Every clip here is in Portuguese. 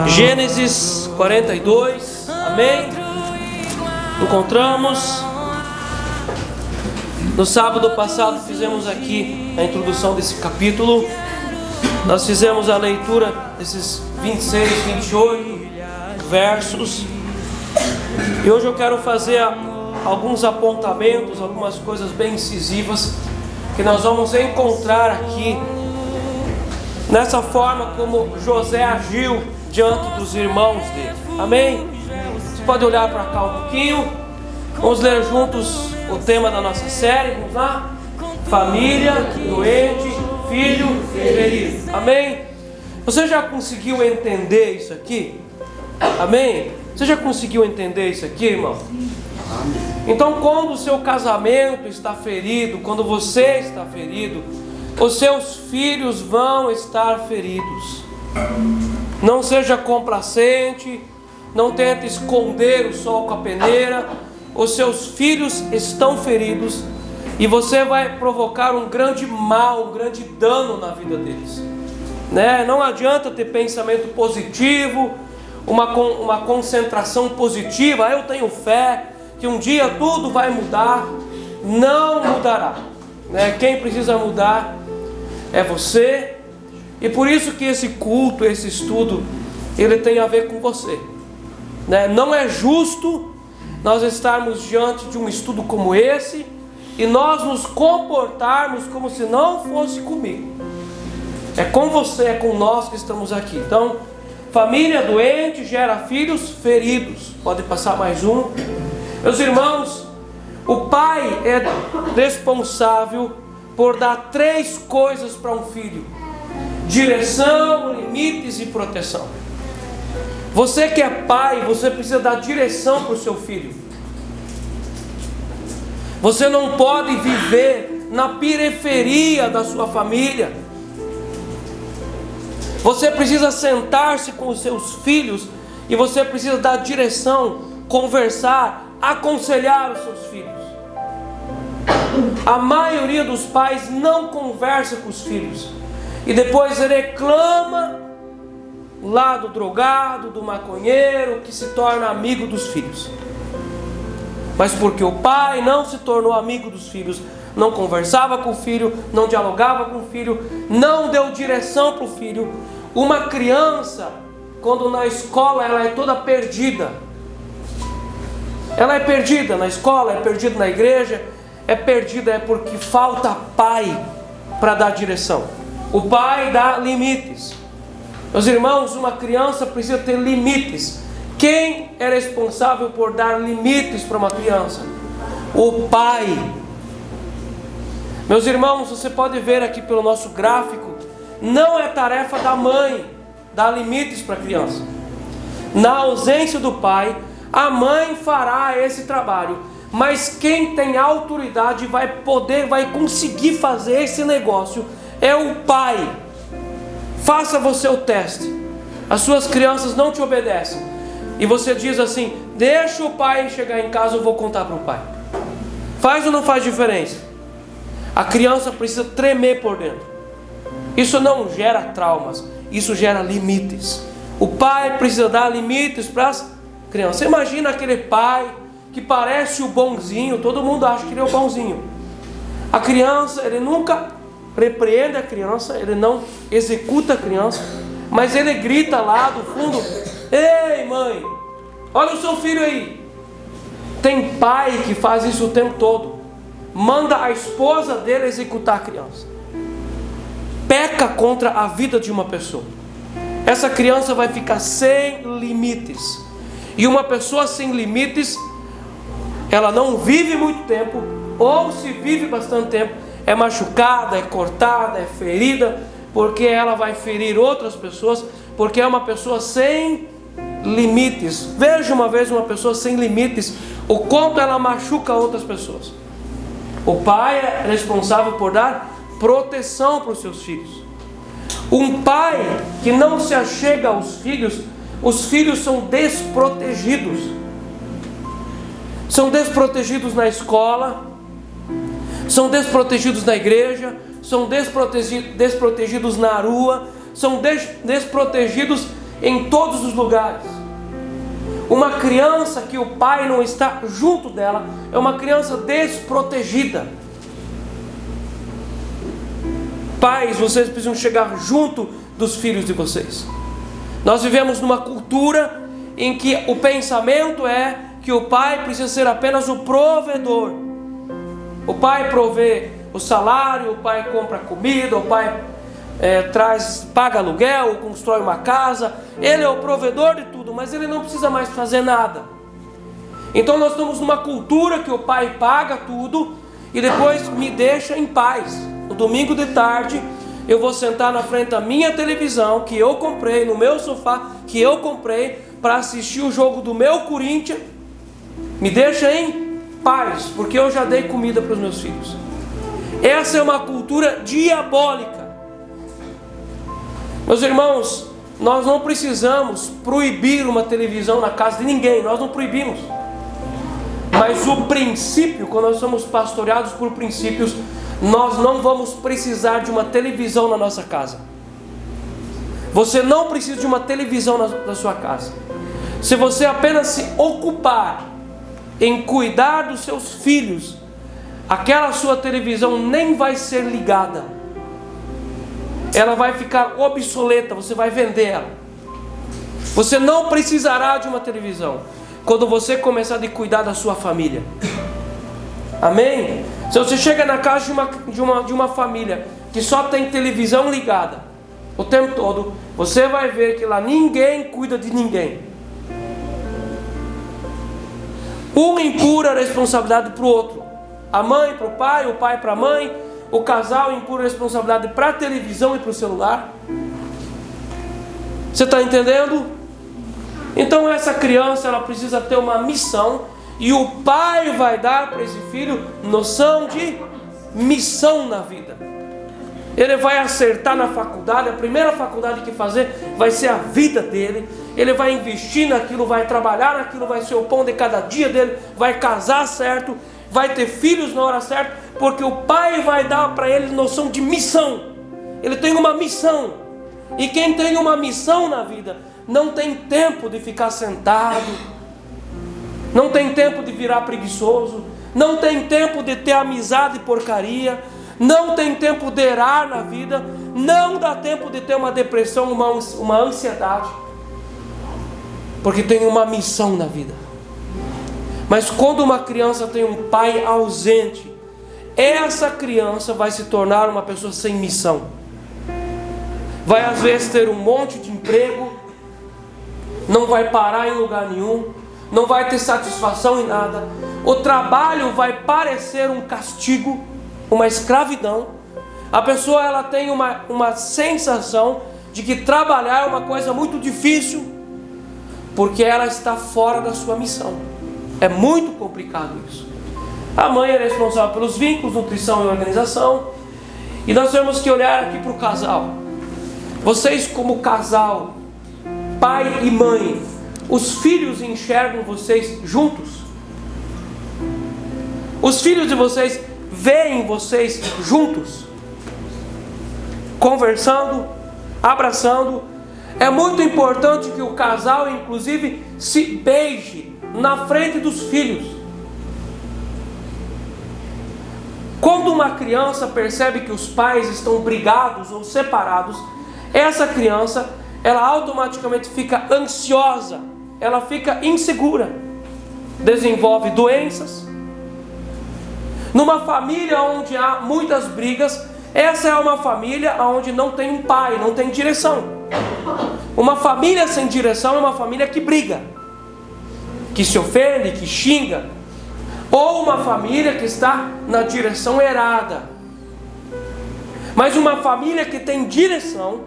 Gênesis 42, amém? Encontramos. No sábado passado fizemos aqui a introdução desse capítulo. Nós fizemos a leitura desses 26, 28 versos. E hoje eu quero fazer alguns apontamentos, algumas coisas bem incisivas que nós vamos encontrar aqui nessa forma como José agiu diante dos irmãos dele. Amém? Você pode olhar para cá um pouquinho. Vamos ler juntos o tema da nossa série. Vamos lá? Família, doente, filho ferido. Amém? Você já conseguiu entender isso aqui? Amém? Você já conseguiu entender isso aqui, irmão? Então, quando o seu casamento está ferido, quando você está ferido, os seus filhos vão estar feridos. Não seja complacente, não tente esconder o sol com a peneira. Os seus filhos estão feridos e você vai provocar um grande mal, um grande dano na vida deles, né? Não adianta ter pensamento positivo, uma concentração positiva. Eu tenho fé que um dia tudo vai mudar. Não mudará, né? Quem precisa mudar é você. E por isso que esse culto, esse estudo, ele tem a ver com você, né? Não é justo nós estarmos diante de um estudo como esse e nós nos comportarmos como se não fosse comigo. É com você, é com nós que estamos aqui. Então, família doente gera filhos feridos. Pode passar mais um. Meus irmãos, o pai é responsável por dar 3 coisas para um filho: direção, limites e proteção. Você que é pai, você precisa dar direção para o seu filho. Você não pode viver na periferia da sua família. Você precisa sentar-se com os seus filhos e você precisa dar direção, conversar, aconselhar os seus filhos. A maioria dos pais não conversa com os filhos e depois reclama lá do drogado, do maconheiro, que se torna amigo dos filhos. Mas porque o pai não se tornou amigo dos filhos, não conversava com o filho, não dialogava com o filho, não deu direção para o filho. Uma criança, quando na escola ela é toda perdida, ela é perdida na escola, é perdida na igreja, é perdida é porque falta pai para dar direção. O pai dá limites. Meus irmãos, uma criança precisa ter limites. Quem é responsável por dar limites para uma criança? O pai. Meus irmãos, você pode ver aqui pelo nosso gráfico, não é tarefa da mãe dar limites para a criança. Na ausência do pai, a mãe fará esse trabalho. Mas quem tem autoridade vai conseguir fazer esse negócio é o pai. Faça você o teste. As suas crianças não te obedecem e você diz assim: deixa o pai chegar em casa, eu vou contar para o pai. Faz ou não faz diferença? A criança precisa tremer por dentro. Isso não gera traumas, isso gera limites. O pai precisa dar limites para as crianças. Você imagina aquele pai que parece o bonzinho, todo mundo acha que ele é o bonzinho. A criança, ele nunca repreende a criança, ele não executa a criança, mas ele grita lá do fundo: ei mãe, olha o seu filho aí. Tem pai que faz isso o tempo todo, manda a esposa dele executar a criança, peca contra a vida de uma pessoa. Essa criança vai ficar sem limites, e uma pessoa sem limites, ela não vive muito tempo, ou se vive bastante tempo, é machucada, é cortada, é ferida, porque ela vai ferir outras pessoas, porque é uma pessoa sem limites. Veja uma vez uma pessoa sem limites, o quanto ela machuca outras pessoas. O pai é responsável por dar proteção para os seus filhos. Um pai que não se achega aos filhos, os filhos são desprotegidos. São desprotegidos na escola, são desprotegidos na igreja, são desprotegidos na rua, são desprotegidos em todos os lugares. Uma criança que o pai não está junto dela é uma criança desprotegida. Pais, vocês precisam chegar junto dos filhos de vocês. Nós vivemos numa cultura em que o pensamento é que o pai precisa ser apenas o provedor. O pai provê o salário, o pai compra comida, o pai paga aluguel, constrói uma casa. Ele é o provedor de tudo, mas ele não precisa mais fazer nada. Então nós estamos numa cultura que o pai paga tudo e depois me deixa em paz. No domingo de tarde eu vou sentar na frente da minha televisão que eu comprei, no meu sofá que eu comprei, para assistir o jogo do meu Corinthians. Me deixa em paz, porque eu já dei comida para os meus filhos. Essa é uma cultura diabólica. Meus irmãos, nós não precisamos proibir uma televisão na casa de ninguém, nós não proibimos. Mas o princípio, quando nós somos pastoreados por princípios, nós não vamos precisar de uma televisão na nossa casa. Você não precisa de uma televisão na sua casa. Se você apenas se ocupar em cuidar dos seus filhos, aquela sua televisão nem vai ser ligada. Ela vai ficar obsoleta, você vai vender ela. Você não precisará de uma televisão quando você começar a cuidar da sua família. Amém? Se você chega na casa de uma família que só tem televisão ligada o tempo todo, você vai ver que lá ninguém cuida de ninguém. Um impura a responsabilidade para o outro. A mãe para o pai, o pai para a mãe. O casal impura a responsabilidade para a televisão e para o celular. Você está entendendo? Então essa criança, ela precisa ter uma missão. E o pai vai dar para esse filho noção de missão na vida. Ele vai acertar na faculdade. A primeira faculdade que fazer vai ser a vida dele. Ele vai investir naquilo, vai trabalhar naquilo, vai ser o pão de cada dia dele, vai casar certo, vai ter filhos na hora certa, porque o pai vai dar para ele noção de missão. Ele tem uma missão. E quem tem uma missão na vida não tem tempo de ficar sentado, não tem tempo de virar preguiçoso, não tem tempo de ter amizade e porcaria, não tem tempo de errar na vida, não dá tempo de ter uma depressão, uma ansiedade, porque tem uma missão na vida. Mas quando uma criança tem um pai ausente, essa criança vai se tornar uma pessoa sem missão. Vai às vezes ter um monte de emprego, não vai parar em lugar nenhum, não vai ter satisfação em nada. O trabalho vai parecer um castigo, uma escravidão. A pessoa, ela tem uma sensação de que trabalhar é uma coisa muito difícil, porque ela está fora da sua missão. É muito complicado isso. A mãe é responsável pelos vínculos, nutrição e organização. E nós temos que olhar aqui para o casal. Vocês como casal, pai e mãe, os filhos enxergam vocês juntos? Os filhos de vocês veem vocês juntos? Conversando, abraçando. É muito importante que o casal, inclusive, se beije na frente dos filhos. Quando uma criança percebe que os pais estão brigados ou separados, essa criança, ela automaticamente fica ansiosa, ela fica insegura, desenvolve doenças. Numa família onde há muitas brigas, essa é uma família onde não tem um pai, não tem direção. Uma família sem direção é uma família que briga, que se ofende, que xinga. Ou uma família que está na direção errada. Mas uma família que tem direção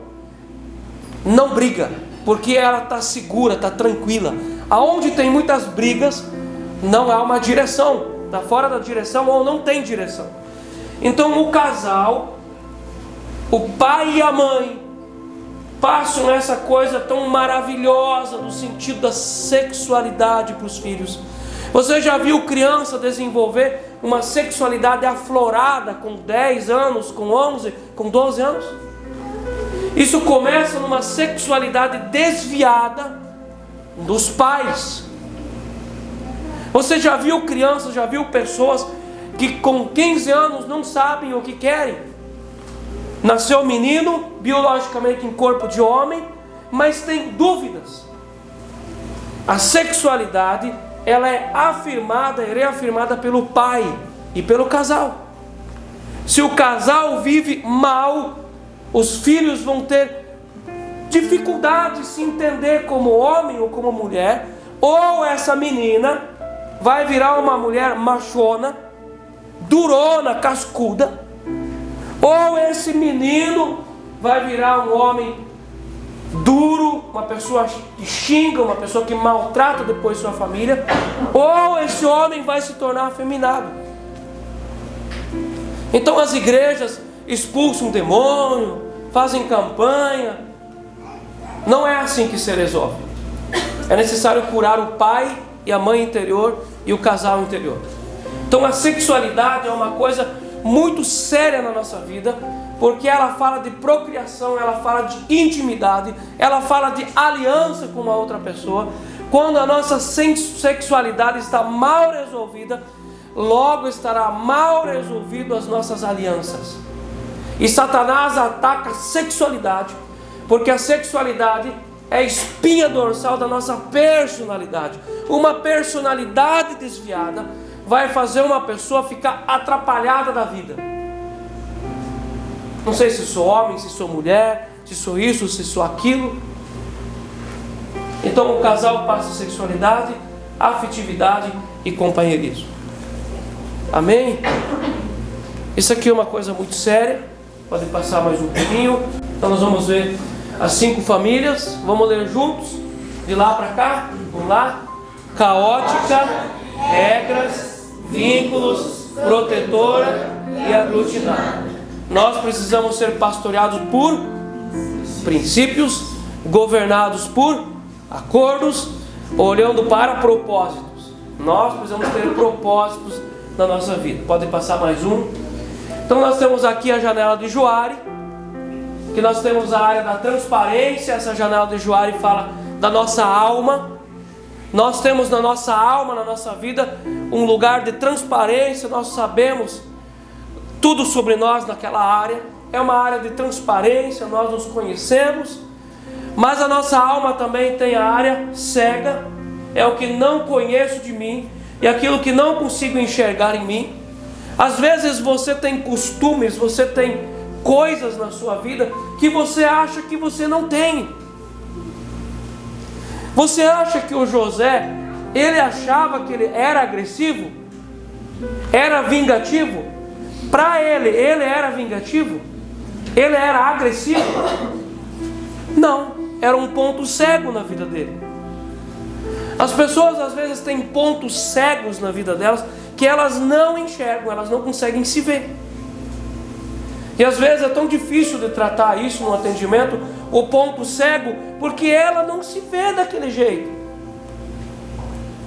não briga, porque ela está segura, está tranquila. Aonde tem muitas brigas, não há uma direção, está fora da direção ou não tem direção. Então o casal, o pai e a mãe, passam essa coisa tão maravilhosa do sentido da sexualidade para os filhos. Você já viu criança desenvolver uma sexualidade aflorada com 10 anos, com 11, com 12 anos? Isso começa numa sexualidade desviada dos pais. Você já viu crianças, já viu pessoas que com 15 anos não sabem o que querem? Nasceu menino, biologicamente em corpo de homem, mas tem dúvidas. A sexualidade, ela é afirmada e reafirmada pelo pai e pelo casal. Se o casal vive mal, os filhos vão ter dificuldade de se entender como homem ou como mulher, ou essa menina vai virar uma mulher machona, durona, cascuda, ou esse menino vai virar um homem duro, uma pessoa que xinga, uma pessoa que maltrata depois sua família, ou esse homem vai se tornar afeminado. Então as igrejas expulsam o demônio, fazem campanha. Não é assim que se resolve. É necessário curar o pai e a mãe interior e o casal interior. Então a sexualidade é uma coisa muito séria na nossa vida, porque ela fala de procriação, ela fala de intimidade, ela fala de aliança com uma outra pessoa. Quando a nossa sexualidade está mal resolvida, logo estará mal resolvido as nossas alianças. E Satanás ataca a sexualidade, porque a sexualidade é a espinha dorsal da nossa personalidade. Uma personalidade desviada vai fazer uma pessoa ficar atrapalhada da vida. Não sei se sou homem, se sou mulher, se sou isso, se sou aquilo. Então o casal passa sexualidade, afetividade e companheirismo. Amém? Isso aqui é uma coisa muito séria. Pode passar mais um pouquinho. Então nós vamos ver as 5 famílias. Vamos ler juntos, de lá para cá. Vamos lá. Caótica, regras, vínculos, protetora e aglutinada. Nós precisamos ser pastoreados por princípios, governados por acordos, olhando para propósitos. Nós precisamos ter propósitos na nossa vida. Pode passar mais um. Então nós temos aqui a janela de Joari, que nós temos a área da transparência. Essa janela de Joari fala da nossa alma. Nós temos na nossa alma, na nossa vida, um lugar de transparência. Nós sabemos tudo sobre nós naquela área. É uma área de transparência, nós nos conhecemos. Mas a nossa alma também tem a área cega. É o que não conheço de mim e aquilo que não consigo enxergar em mim. Às vezes você tem costumes, você tem coisas na sua vida que você acha que você não tem. Você acha que o José, ele achava que ele era agressivo? Era vingativo? Para ele era vingativo? Ele era agressivo? Não, era um ponto cego na vida dele. As pessoas às vezes têm pontos cegos na vida delas que elas não enxergam, elas não conseguem se ver. E às vezes é tão difícil de tratar isso no atendimento, o ponto cego, porque ela não se vê daquele jeito.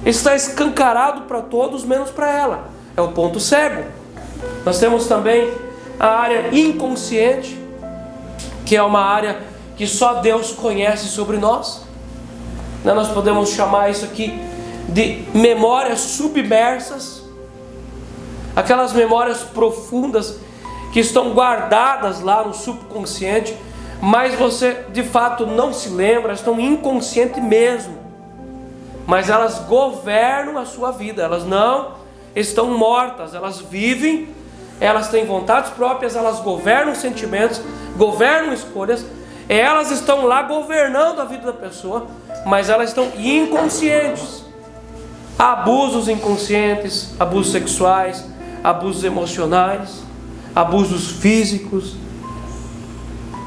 Está escancarado para todos, menos para ela. É o ponto cego. Nós temos também a área inconsciente, que é uma área que só Deus conhece sobre nós. Nós podemos chamar isso aqui de memórias submersas. Aquelas memórias profundas que estão guardadas lá no subconsciente, mas você de fato não se lembra, estão inconsciente mesmo. Mas elas governam a sua vida, elas não estão mortas, elas vivem, elas têm vontades próprias, elas governam sentimentos, governam escolhas, elas estão lá governando a vida da pessoa, mas elas estão inconscientes. Abusos inconscientes, abusos sexuais, abusos emocionais, abusos físicos.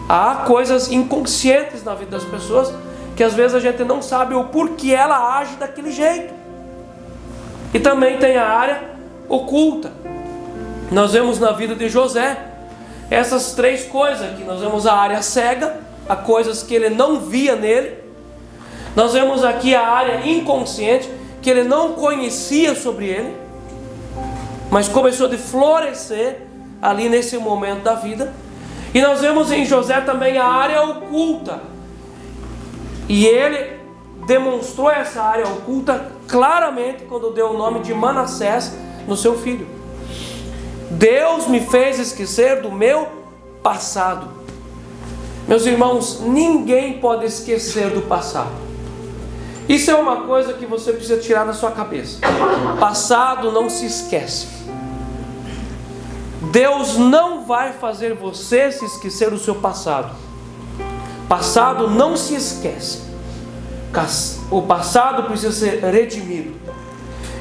Há coisas inconscientes na vida das pessoas que às vezes a gente não sabe o porquê ela age daquele jeito. E também tem a área oculta. Nós vemos na vida de José essas 3 coisas aqui. Nós vemos a área cega, há coisas que ele não via nele. Nós vemos aqui a área inconsciente, que ele não conhecia sobre ele, mas começou a florescer ali nesse momento da vida. E nós vemos em José também a área oculta. E ele demonstrou essa área oculta claramente quando deu o nome de Manassés no seu filho. Deus me fez esquecer do meu passado. Meus irmãos, ninguém pode esquecer do passado. Isso é uma coisa que você precisa tirar da sua cabeça. Passado não se esquece. Deus não vai fazer você se esquecer do seu passado. Passado não se esquece. O passado precisa ser redimido.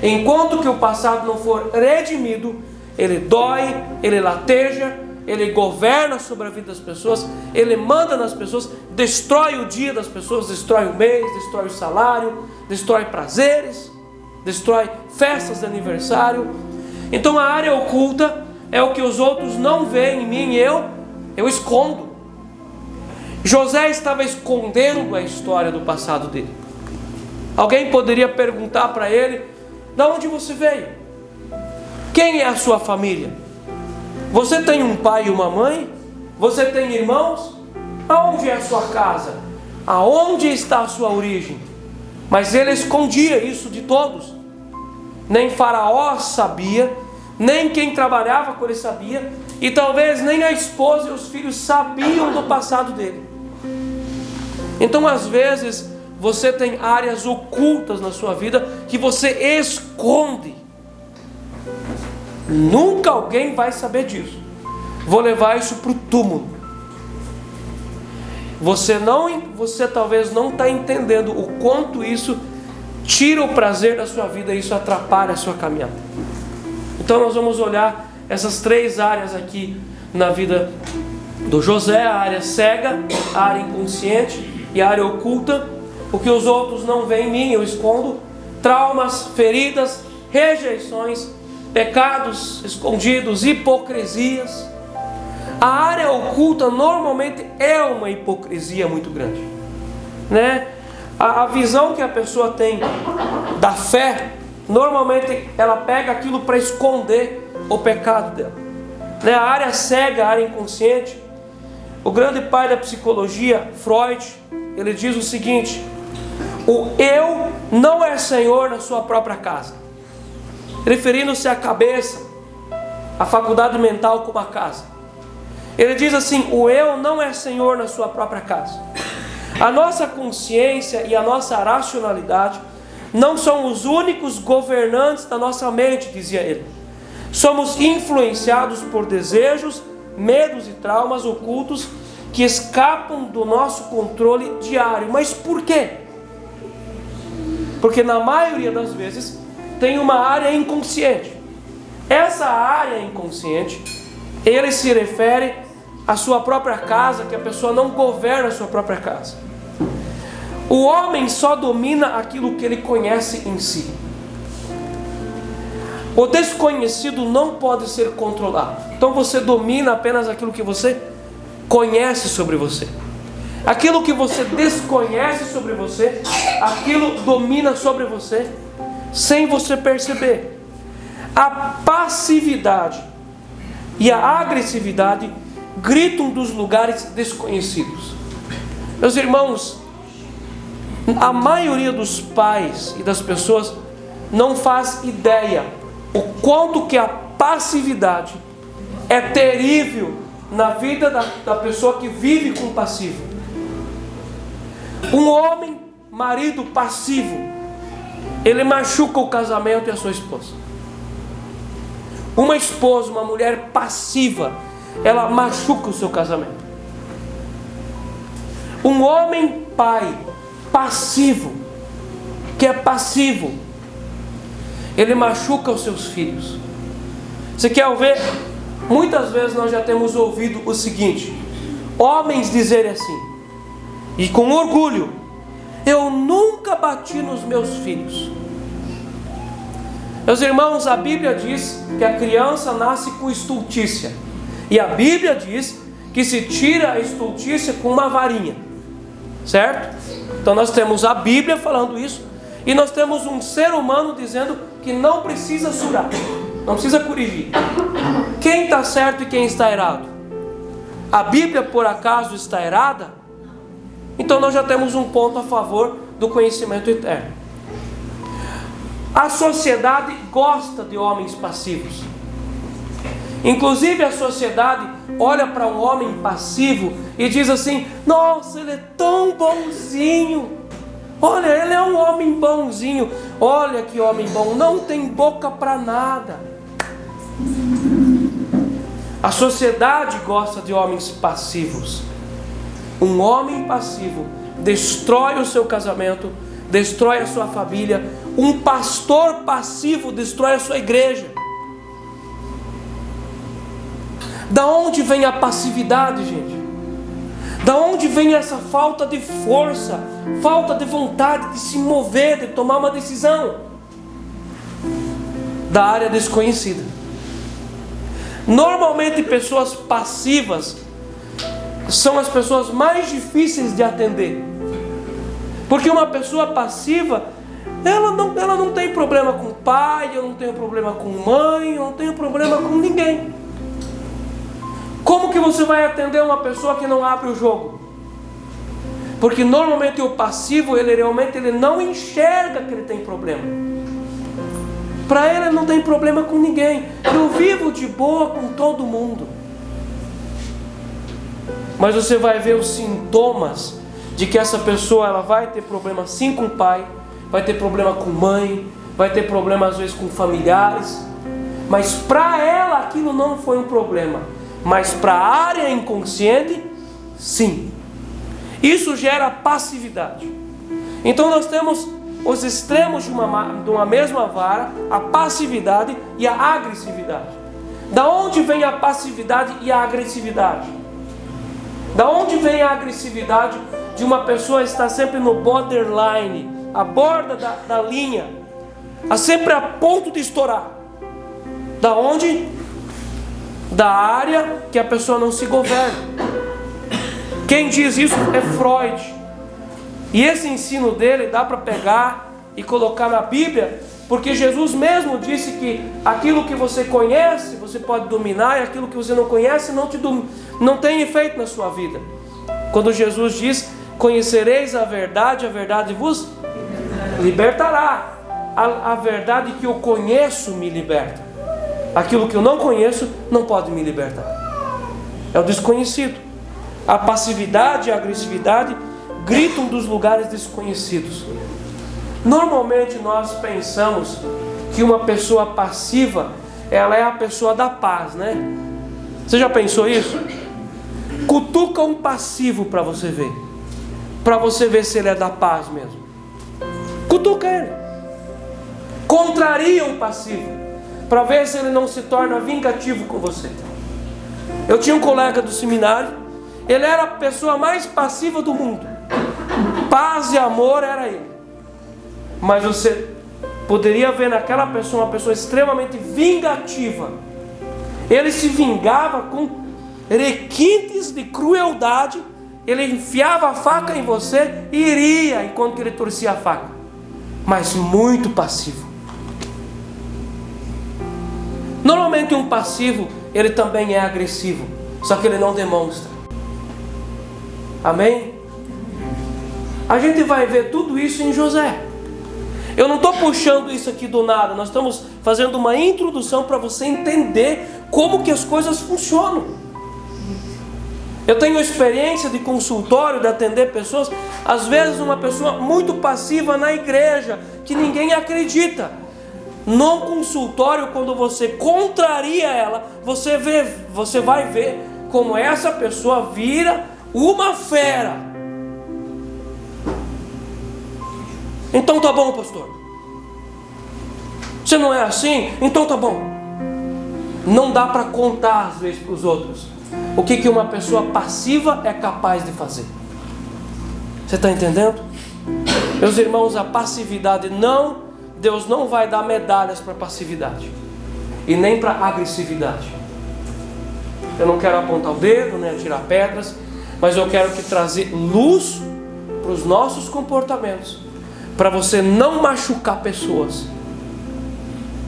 Enquanto que o passado não for redimido, ele dói, ele lateja, ele governa sobre a vida das pessoas, ele manda nas pessoas, destrói o dia das pessoas, destrói o mês, destrói o salário, destrói prazeres, destrói festas de aniversário. Então a área oculta é o que os outros não veem em mim, eu escondo. José estava escondendo a história do passado dele. Alguém poderia perguntar para ele: de onde você veio? Quem é a sua família? Você tem um pai e uma mãe? Você tem irmãos? Aonde é a sua casa? Aonde está a sua origem? Mas ele escondia isso de todos. Nem Faraó sabia, nem quem trabalhava com ele sabia, e talvez nem a esposa e os filhos sabiam do passado dele. Então às vezes você tem áreas ocultas na sua vida que você esconde. Nunca alguém vai saber disso. Vou levar isso para o túmulo. Você talvez não está entendendo o quanto isso tira o prazer da sua vida e isso atrapalha a sua caminhada. Então nós vamos olhar essas três áreas aqui na vida do José: a área cega, a área inconsciente e a área oculta. O que os outros não veem em mim, eu escondo. Traumas, feridas, rejeições, pecados escondidos, hipocrisias. A área oculta normalmente é uma hipocrisia muito grande, né? A visão que a pessoa tem da fé, normalmente ela pega aquilo para esconder o pecado dela, né? A área cega, a área inconsciente. O grande pai da psicologia, Freud, ele diz o seguinte: o eu não é senhor na sua própria casa, referindo-se à cabeça, à faculdade mental como a casa. Ele diz assim: o eu não é senhor na sua própria casa. A nossa consciência e a nossa racionalidade não são os únicos governantes da nossa mente, dizia ele. Somos influenciados por desejos, medos e traumas ocultos que escapam do nosso controle diário. Mas por quê? Porque na maioria das vezes tem uma área inconsciente. Essa área inconsciente, ele se refere à sua própria casa, que a pessoa não governa a sua própria casa. O homem só domina aquilo que ele conhece em si. O desconhecido não pode ser controlado. Então você domina apenas aquilo que você conhece sobre você. Aquilo que você desconhece sobre você, aquilo domina sobre você, sem você perceber. A passividade e a agressividade gritam dos lugares desconhecidos. Meus irmãos, a maioria dos pais e das pessoas não faz ideia o quanto que a passividade é terrível na vida da pessoa que vive com passivo. Um homem, marido passivo, ele machuca o casamento e a sua esposa. Uma esposa, uma mulher passiva, ela machuca o seu casamento. Um homem pai passivo, que é passivo, ele machuca os seus filhos. Você quer ver? Muitas vezes nós já temos ouvido o seguinte: homens dizerem assim, e com orgulho: eu nunca bati nos meus filhos. Meus irmãos, a Bíblia diz que a criança nasce com estultícia. E a Bíblia diz que se tira a estultícia com uma varinha. Certo? Então nós temos a Bíblia falando isso. E nós temos um ser humano dizendo que não precisa surar, não precisa corrigir. Quem está certo e quem está errado? a Bíblia por acaso está errada? Então nós já temos um ponto a favor do conhecimento eterno. A sociedade gosta de homens passivos. Inclusive a sociedade olha para um homem passivo e diz assim: nossa, ele é tão bonzinho. Olha, ele é um homem bonzinho. Olha que homem bom, não tem boca para nada. A sociedade gosta de homens passivos. Um homem passivo destrói o seu casamento, destrói a sua família. Um pastor passivo destrói a sua igreja. Da onde vem a passividade, gente? Da onde vem essa falta de força, falta de vontade de se mover, de tomar uma decisão? Da área desconhecida. Normalmente pessoas passivas são as pessoas mais difíceis de atender. Porque uma pessoa passiva, ela não tem problema com pai, eu não tenho problema com mãe, eu não tenho problema com ninguém. Como que você vai atender uma pessoa que não abre o jogo? Porque normalmente o passivo, ele não enxerga que ele tem problema. Para ele não tem problema com ninguém. Eu vivo de boa com todo mundo. Mas você vai ver os sintomas de que essa pessoa ela vai ter problema sim com o pai, vai ter problema com mãe, vai ter problema às vezes com familiares. Mas para ela aquilo não foi um problema. Mas para a área inconsciente, sim. Isso gera passividade. Então nós temos os extremos de uma mesma vara, a passividade e a agressividade. Da onde vem a passividade e a agressividade? Da onde vem a agressividade de uma pessoa estar sempre no borderline, a borda da linha, sempre a ponto de estourar? Da onde? Da área que a pessoa não se governa. Quem diz isso é Freud. E esse ensino dele dá para pegar e colocar na Bíblia, porque Jesus mesmo disse que aquilo que você conhece, você pode dominar, e aquilo que você não conhece não tem efeito na sua vida. Quando Jesus diz: conhecereis a verdade vos libertará. A verdade que eu conheço me liberta. Aquilo que eu não conheço não pode me libertar. É o desconhecido. A passividade e a agressividade gritam dos lugares desconhecidos. Normalmente nós pensamos que uma pessoa passiva, ela é a pessoa da paz, né? Você já pensou isso? Cutuca um passivo para você ver se ele é da paz mesmo. Cutuca ele. Contraria um passivo, para ver se ele não se torna vingativo com você. Eu tinha um colega do seminário, ele era a pessoa mais passiva do mundo. Paz e amor era ele. Mas você poderia ver naquela pessoa uma pessoa extremamente vingativa. Ele se vingava com requintes de crueldade. Ele enfiava a faca em você e iria enquanto ele torcia a faca. Mas muito passivo. Normalmente um passivo, ele também é agressivo, só que ele não demonstra. Amém? A gente vai ver tudo isso em José. Eu não estou puxando isso aqui do nada. Nós estamos fazendo uma introdução para você entender como que as coisas funcionam. Eu tenho experiência de consultório, de atender pessoas. Às vezes uma pessoa muito passiva na igreja, que ninguém acredita. No consultório, quando você contraria ela, você vai ver como essa pessoa vira uma fera. Então tá bom, pastor. Você não é assim? Então tá bom. Não dá para contar às vezes para os outros o que uma pessoa passiva é capaz de fazer. Você está entendendo? Meus irmãos, a passividade Deus não vai dar medalhas para passividade e nem para agressividade. Eu não quero apontar o dedo, nem atirar pedras, mas eu quero trazer luz para os nossos comportamentos, para você não machucar pessoas.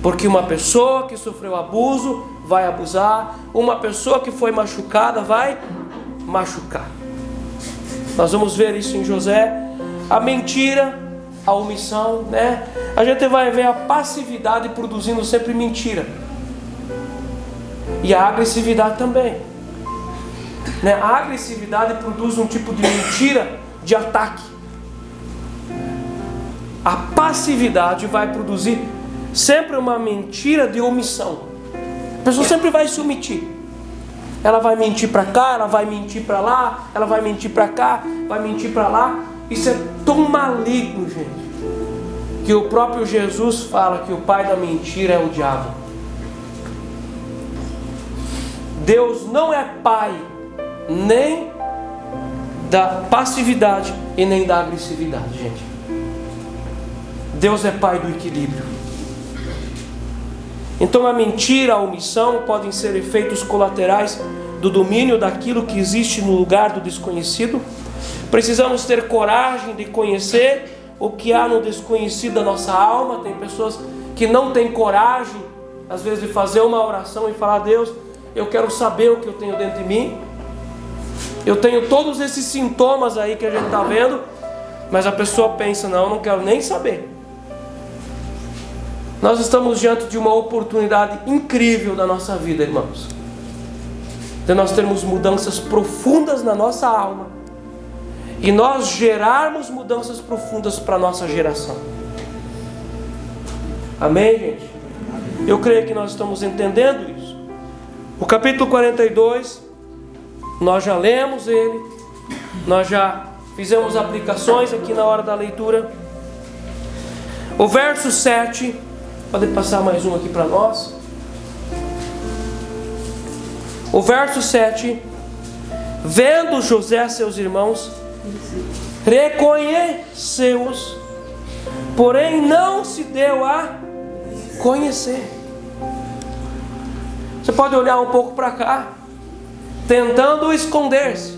Porque uma pessoa que sofreu abuso vai abusar, uma pessoa que foi machucada vai machucar. Nós vamos ver isso em José. A mentira, a omissão, né? A gente vai ver a passividade produzindo sempre mentira. E a agressividade também, né? A agressividade produz um tipo de mentira de ataque. A passividade vai produzir sempre uma mentira de omissão. A pessoa sempre vai se omitir. Ela vai mentir para cá, ela vai mentir para lá, ela vai mentir para cá, vai mentir para lá. Isso é tão maligno, gente, que o próprio Jesus fala que o pai da mentira é o diabo. Deus não é pai nem da passividade e nem da agressividade, gente. Deus é pai do equilíbrio. Então a mentira, a omissão podem ser efeitos colaterais do domínio daquilo que existe no lugar do desconhecido. Precisamos ter coragem de conhecer o que há no desconhecido da nossa alma. Tem pessoas que não têm coragem, às vezes, de fazer uma oração e falar: Deus, eu quero saber o que eu tenho dentro de mim. Eu tenho todos esses sintomas aí que a gente está vendo, mas a pessoa pensa: não, eu não quero nem saber. Nós estamos diante de uma oportunidade incrível da nossa vida, irmãos, de nós termos mudanças profundas na nossa alma e nós gerarmos mudanças profundas para a nossa geração. Amém, gente? Eu creio que nós estamos entendendo isso. O capítulo 42, nós já lemos ele, nós já fizemos aplicações aqui na hora da leitura. O verso 7, pode passar mais um aqui para nós. O verso 7: vendo José seus irmãos, reconheceu-os, porém não se deu a conhecer. Você pode olhar um pouco para cá, tentando esconder-se.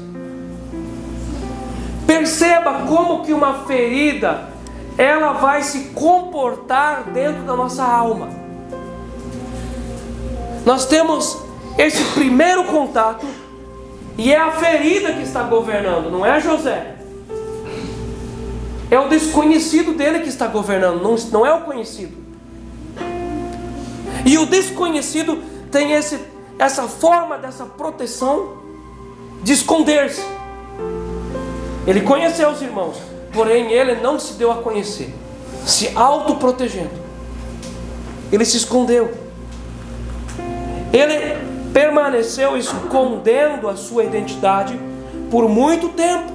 Perceba como que uma ferida, ela vai se comportar dentro da nossa alma. Nós temos esse primeiro contato, e é a ferida que está governando, não é José. É o desconhecido dele que está governando, não é o conhecido. E o desconhecido tem essa forma dessa proteção de esconder-se. Ele conheceu os irmãos, porém ele não se deu a conhecer, se autoprotegendo. Ele se escondeu. Ele permaneceu escondendo a sua identidade por muito tempo.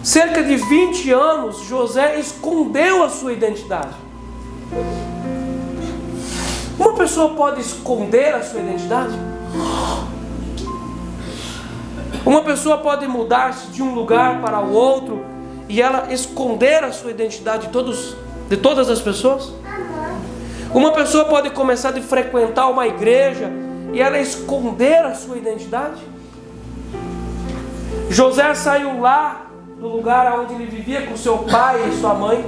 Cerca de 20 anos, José escondeu a sua identidade. Uma pessoa pode esconder a sua identidade? Uma pessoa pode mudar-se de um lugar para o outro e ela esconder a sua identidade de todas as pessoas? Uma pessoa pode começar a frequentar uma igreja e ela esconder a sua identidade? José saiu lá do lugar onde ele vivia com seu pai e sua mãe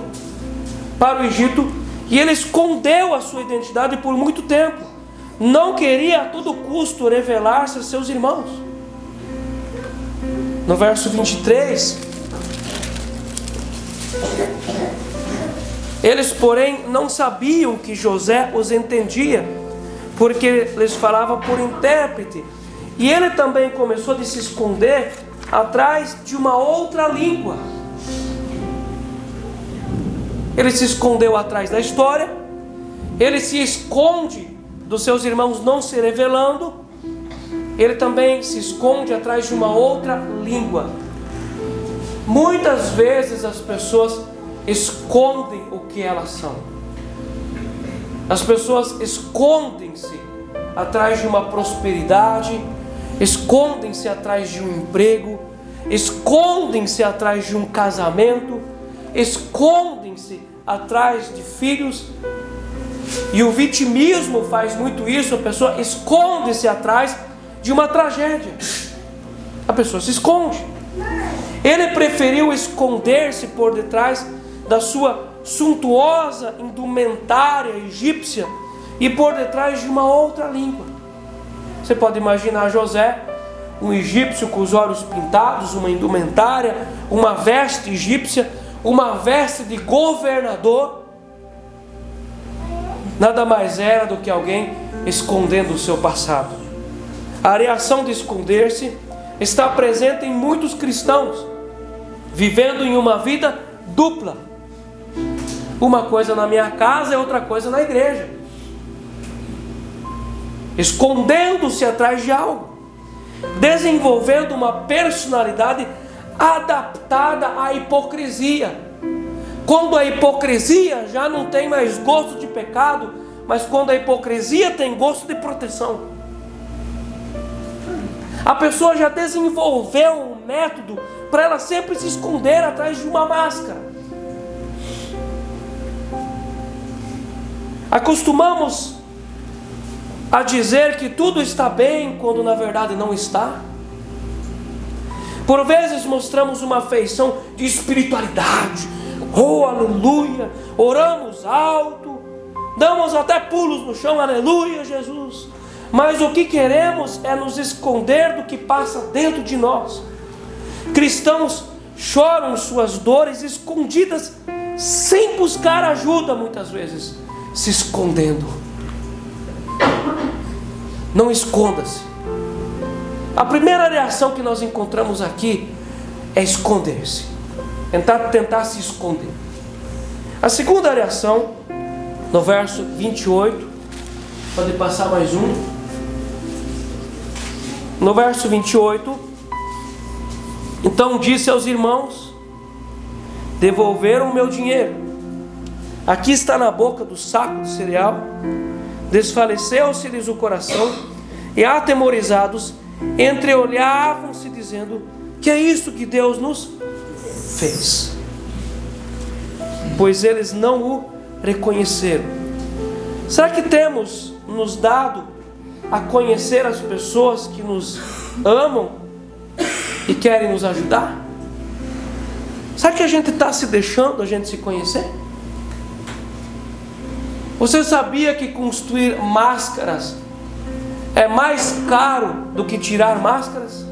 para o Egito, e ele escondeu a sua identidade por muito tempo. Não queria a todo custo revelar-se a seus irmãos. No verso 23, eles, porém, não sabiam que José os entendia, porque lhes falava por intérprete. E ele também começou a se esconder atrás de uma outra língua. Ele se escondeu atrás da história. Ele se esconde dos seus irmãos não se revelando. Ele também se esconde atrás de uma outra língua. Muitas vezes as pessoas escondem o que elas são. As pessoas escondem-se atrás de uma prosperidade, escondem-se atrás de um emprego, escondem-se atrás de um casamento, escondem-se atrás de filhos. E o vitimismo faz muito isso. A pessoa esconde-se atrás de uma tragédia. A pessoa se esconde. Ele preferiu esconder-se por detrás da sua suntuosa indumentária egípcia e por detrás de uma outra língua. Você pode imaginar José um egípcio com os olhos pintados, uma indumentária, uma veste egípcia, uma veste de governador. Nada mais era do que alguém escondendo o seu passado. A reação de esconder-se está presente em muitos cristãos, vivendo em uma vida dupla. Uma coisa na minha casa e outra coisa na igreja. Escondendo-se atrás de algo. Desenvolvendo uma personalidade adaptada à hipocrisia. Quando a hipocrisia já não tem mais gosto de pecado, mas quando a hipocrisia tem gosto de proteção. A pessoa já desenvolveu um método para ela sempre se esconder atrás de uma máscara. Acostumamos a dizer que tudo está bem quando na verdade não está. Por vezes mostramos uma feição de espiritualidade. Oh, aleluia! Oramos alto, damos até pulos no chão, aleluia, Jesus. Mas o que queremos é nos esconder do que passa dentro de nós. Cristãos choram suas dores escondidas, sem buscar ajuda muitas vezes, se escondendo. Não esconda-se. A primeira reação que nós encontramos aqui é esconder-se. Tentar se esconder. A segunda reação, no verso 28, pode passar mais um. No verso 28, então disse aos irmãos: devolveram o meu dinheiro. Aqui está na boca do saco de cereal. Desfaleceu-se-lhes o coração, e atemorizados, entreolhavam-se, dizendo: que é isso que Deus nos fez? Pois eles não o reconheceram. Será que temos nos dado a conhecer as pessoas que nos amam e querem nos ajudar? Será que a gente está se deixando a gente se conhecer? Você sabia que construir máscaras é mais caro do que tirar máscaras?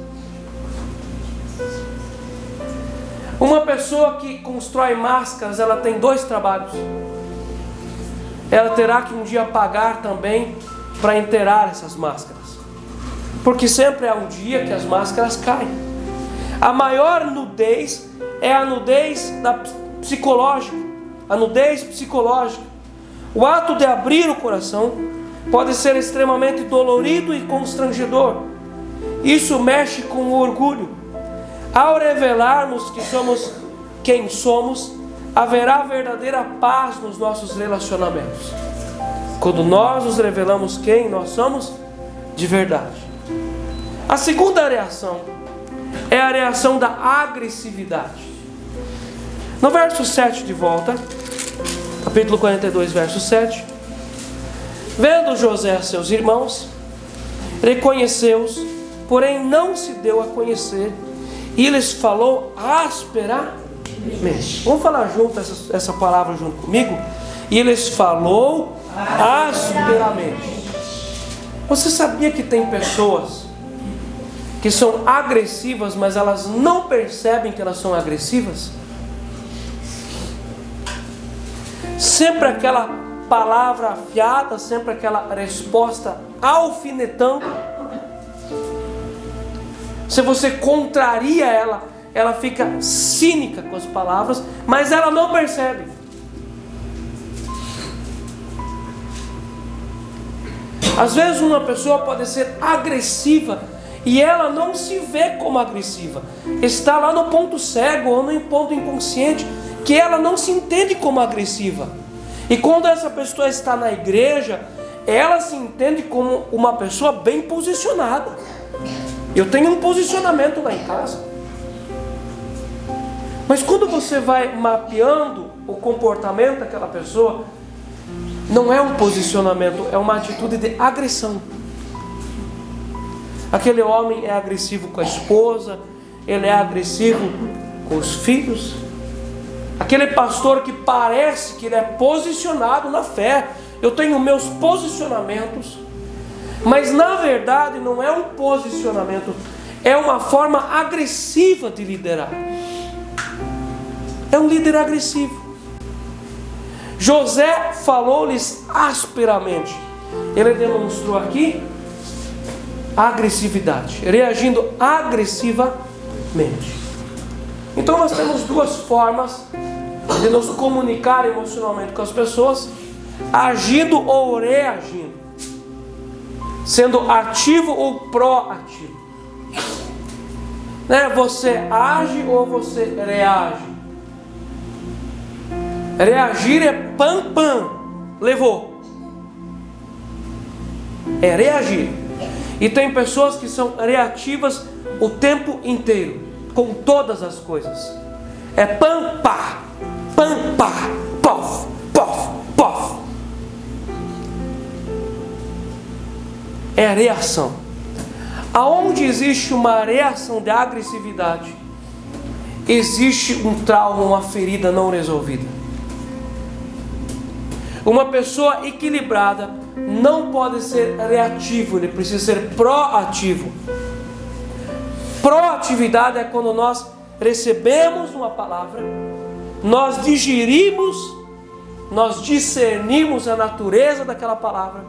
Uma pessoa que constrói máscaras, ela tem dois trabalhos. Ela terá que um dia pagar também para inteirar essas máscaras. Porque sempre há um dia que as máscaras caem. A maior nudez é a nudez psicológica. A nudez psicológica. O ato de abrir o coração pode ser extremamente dolorido e constrangedor. Isso mexe com o orgulho. Ao revelarmos que somos quem somos, haverá verdadeira paz nos nossos relacionamentos. Quando nós nos revelamos quem nós somos de verdade. A segunda reação é a reação da agressividade. No verso 7 de volta, capítulo 42, verso 7. Vendo José seus irmãos, reconheceu-os, porém não se deu a conhecer, e lhes falou asperamente. Vamos falar junto essa palavra junto comigo? E lhes falou asperamente. Você sabia que tem pessoas que são agressivas, mas elas não percebem que elas são agressivas? Sempre aquela palavra afiada, sempre aquela resposta alfinetando. Se você contraria ela, ela fica cínica com as palavras, mas ela não percebe. Às vezes uma pessoa pode ser agressiva e ela não se vê como agressiva. Está lá no ponto cego ou no ponto inconsciente que ela não se entende como agressiva. E quando essa pessoa está na igreja, ela se entende como uma pessoa bem posicionada. Eu tenho um posicionamento lá em casa. Mas quando você vai mapeando o comportamento daquela pessoa, não é um posicionamento, é uma atitude de agressão. Aquele homem é agressivo com a esposa, ele é agressivo com os filhos. Aquele pastor que parece que ele é posicionado na fé, eu tenho meus posicionamentos, mas na verdade não é um posicionamento, é uma forma agressiva de liderar. É um líder agressivo. José falou-lhes asperamente. Ele demonstrou aqui agressividade, reagindo agressivamente. Então nós temos duas formas de nos comunicar emocionalmente com as pessoas: agindo ou reagindo, sendo ativo ou proativo. Né? Você age ou você reage? Reagir é pam pam, levou. É reagir. E tem pessoas que são reativas o tempo inteiro, com todas as coisas. É pam pá, pof, pof, pof. É a reação. Aonde existe uma reação de agressividade, existe um trauma, uma ferida não resolvida. Uma pessoa equilibrada não pode ser reativo, ele precisa ser proativo. Proatividade é quando nós recebemos uma palavra, nós digerimos, nós discernimos a natureza daquela palavra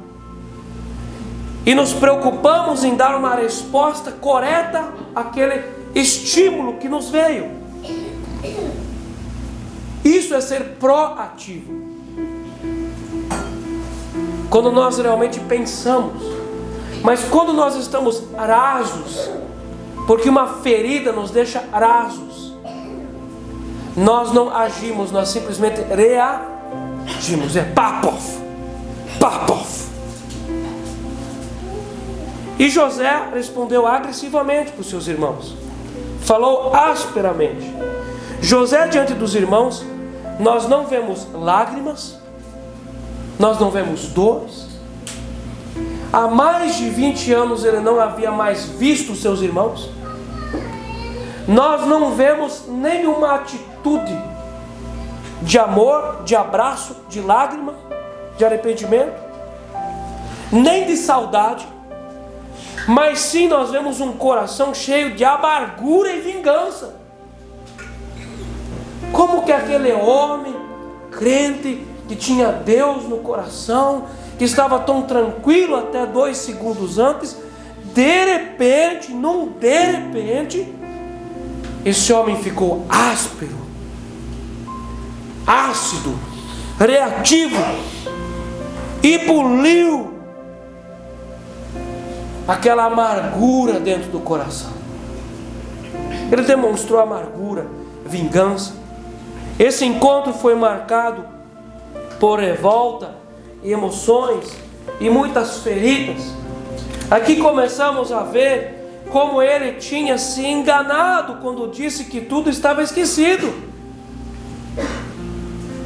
e nos preocupamos em dar uma resposta correta àquele estímulo que nos veio. Isso é ser proativo. Quando nós realmente pensamos. Mas quando nós estamos rasos, porque uma ferida nos deixa rasos, nós não agimos, nós simplesmente reagimos. É papof, papof. E José respondeu agressivamente para os seus irmãos. Falou asperamente. José diante dos irmãos, nós não vemos lágrimas, nós não vemos dores. Há mais de 20 anos ele não havia mais visto os seus irmãos. Nós não vemos nenhuma atitude de amor, de abraço, de lágrima, de arrependimento, nem de saudade. Mas sim nós vemos um coração cheio de amargura e vingança. Como que aquele homem crente, que tinha Deus no coração, que estava tão tranquilo até 2 segundos antes, de repente, esse homem ficou áspero, ácido, reativo, e buliu aquela amargura dentro do coração. Ele demonstrou amargura, vingança. Esse encontro foi marcado por revolta, emoções e muitas feridas. Aqui começamos a ver como ele tinha se enganado quando disse que tudo estava esquecido.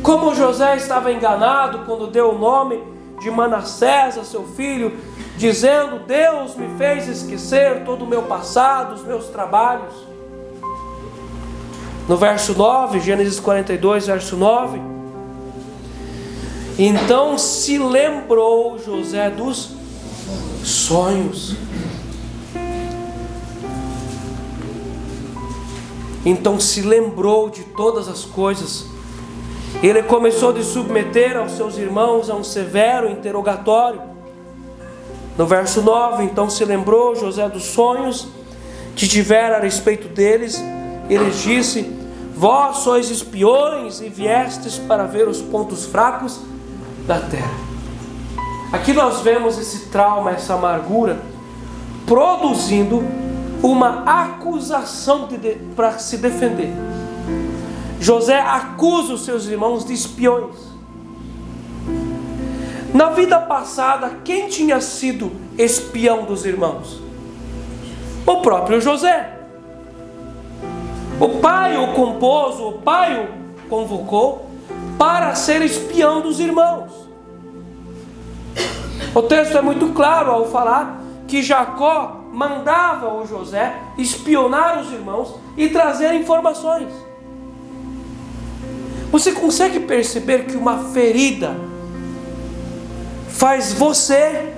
Como José estava enganado quando deu o nome de Manassés a seu filho, dizendo: Deus me fez esquecer todo o meu passado, os meus trabalhos. No verso 9, Gênesis 42, verso 9. Então se lembrou José dos sonhos. Então se lembrou de todas as coisas. Ele começou a submeter aos seus irmãos a um severo interrogatório. No verso 9, então se lembrou José dos sonhos que tivera a respeito deles. Ele disse: vós sois espiões e viestes para ver os pontos fracos da terra. Aqui nós vemos esse trauma, essa amargura, produzindo uma acusação para se defender. José acusa os seus irmãos de espiões. Na vida passada, quem tinha sido espião dos irmãos? O próprio José. O pai o compôs, o pai o convocou para ser espião dos irmãos. O texto é muito claro ao falar que Jacó mandava o José espionar os irmãos e trazer informações. Você consegue perceber que uma ferida faz você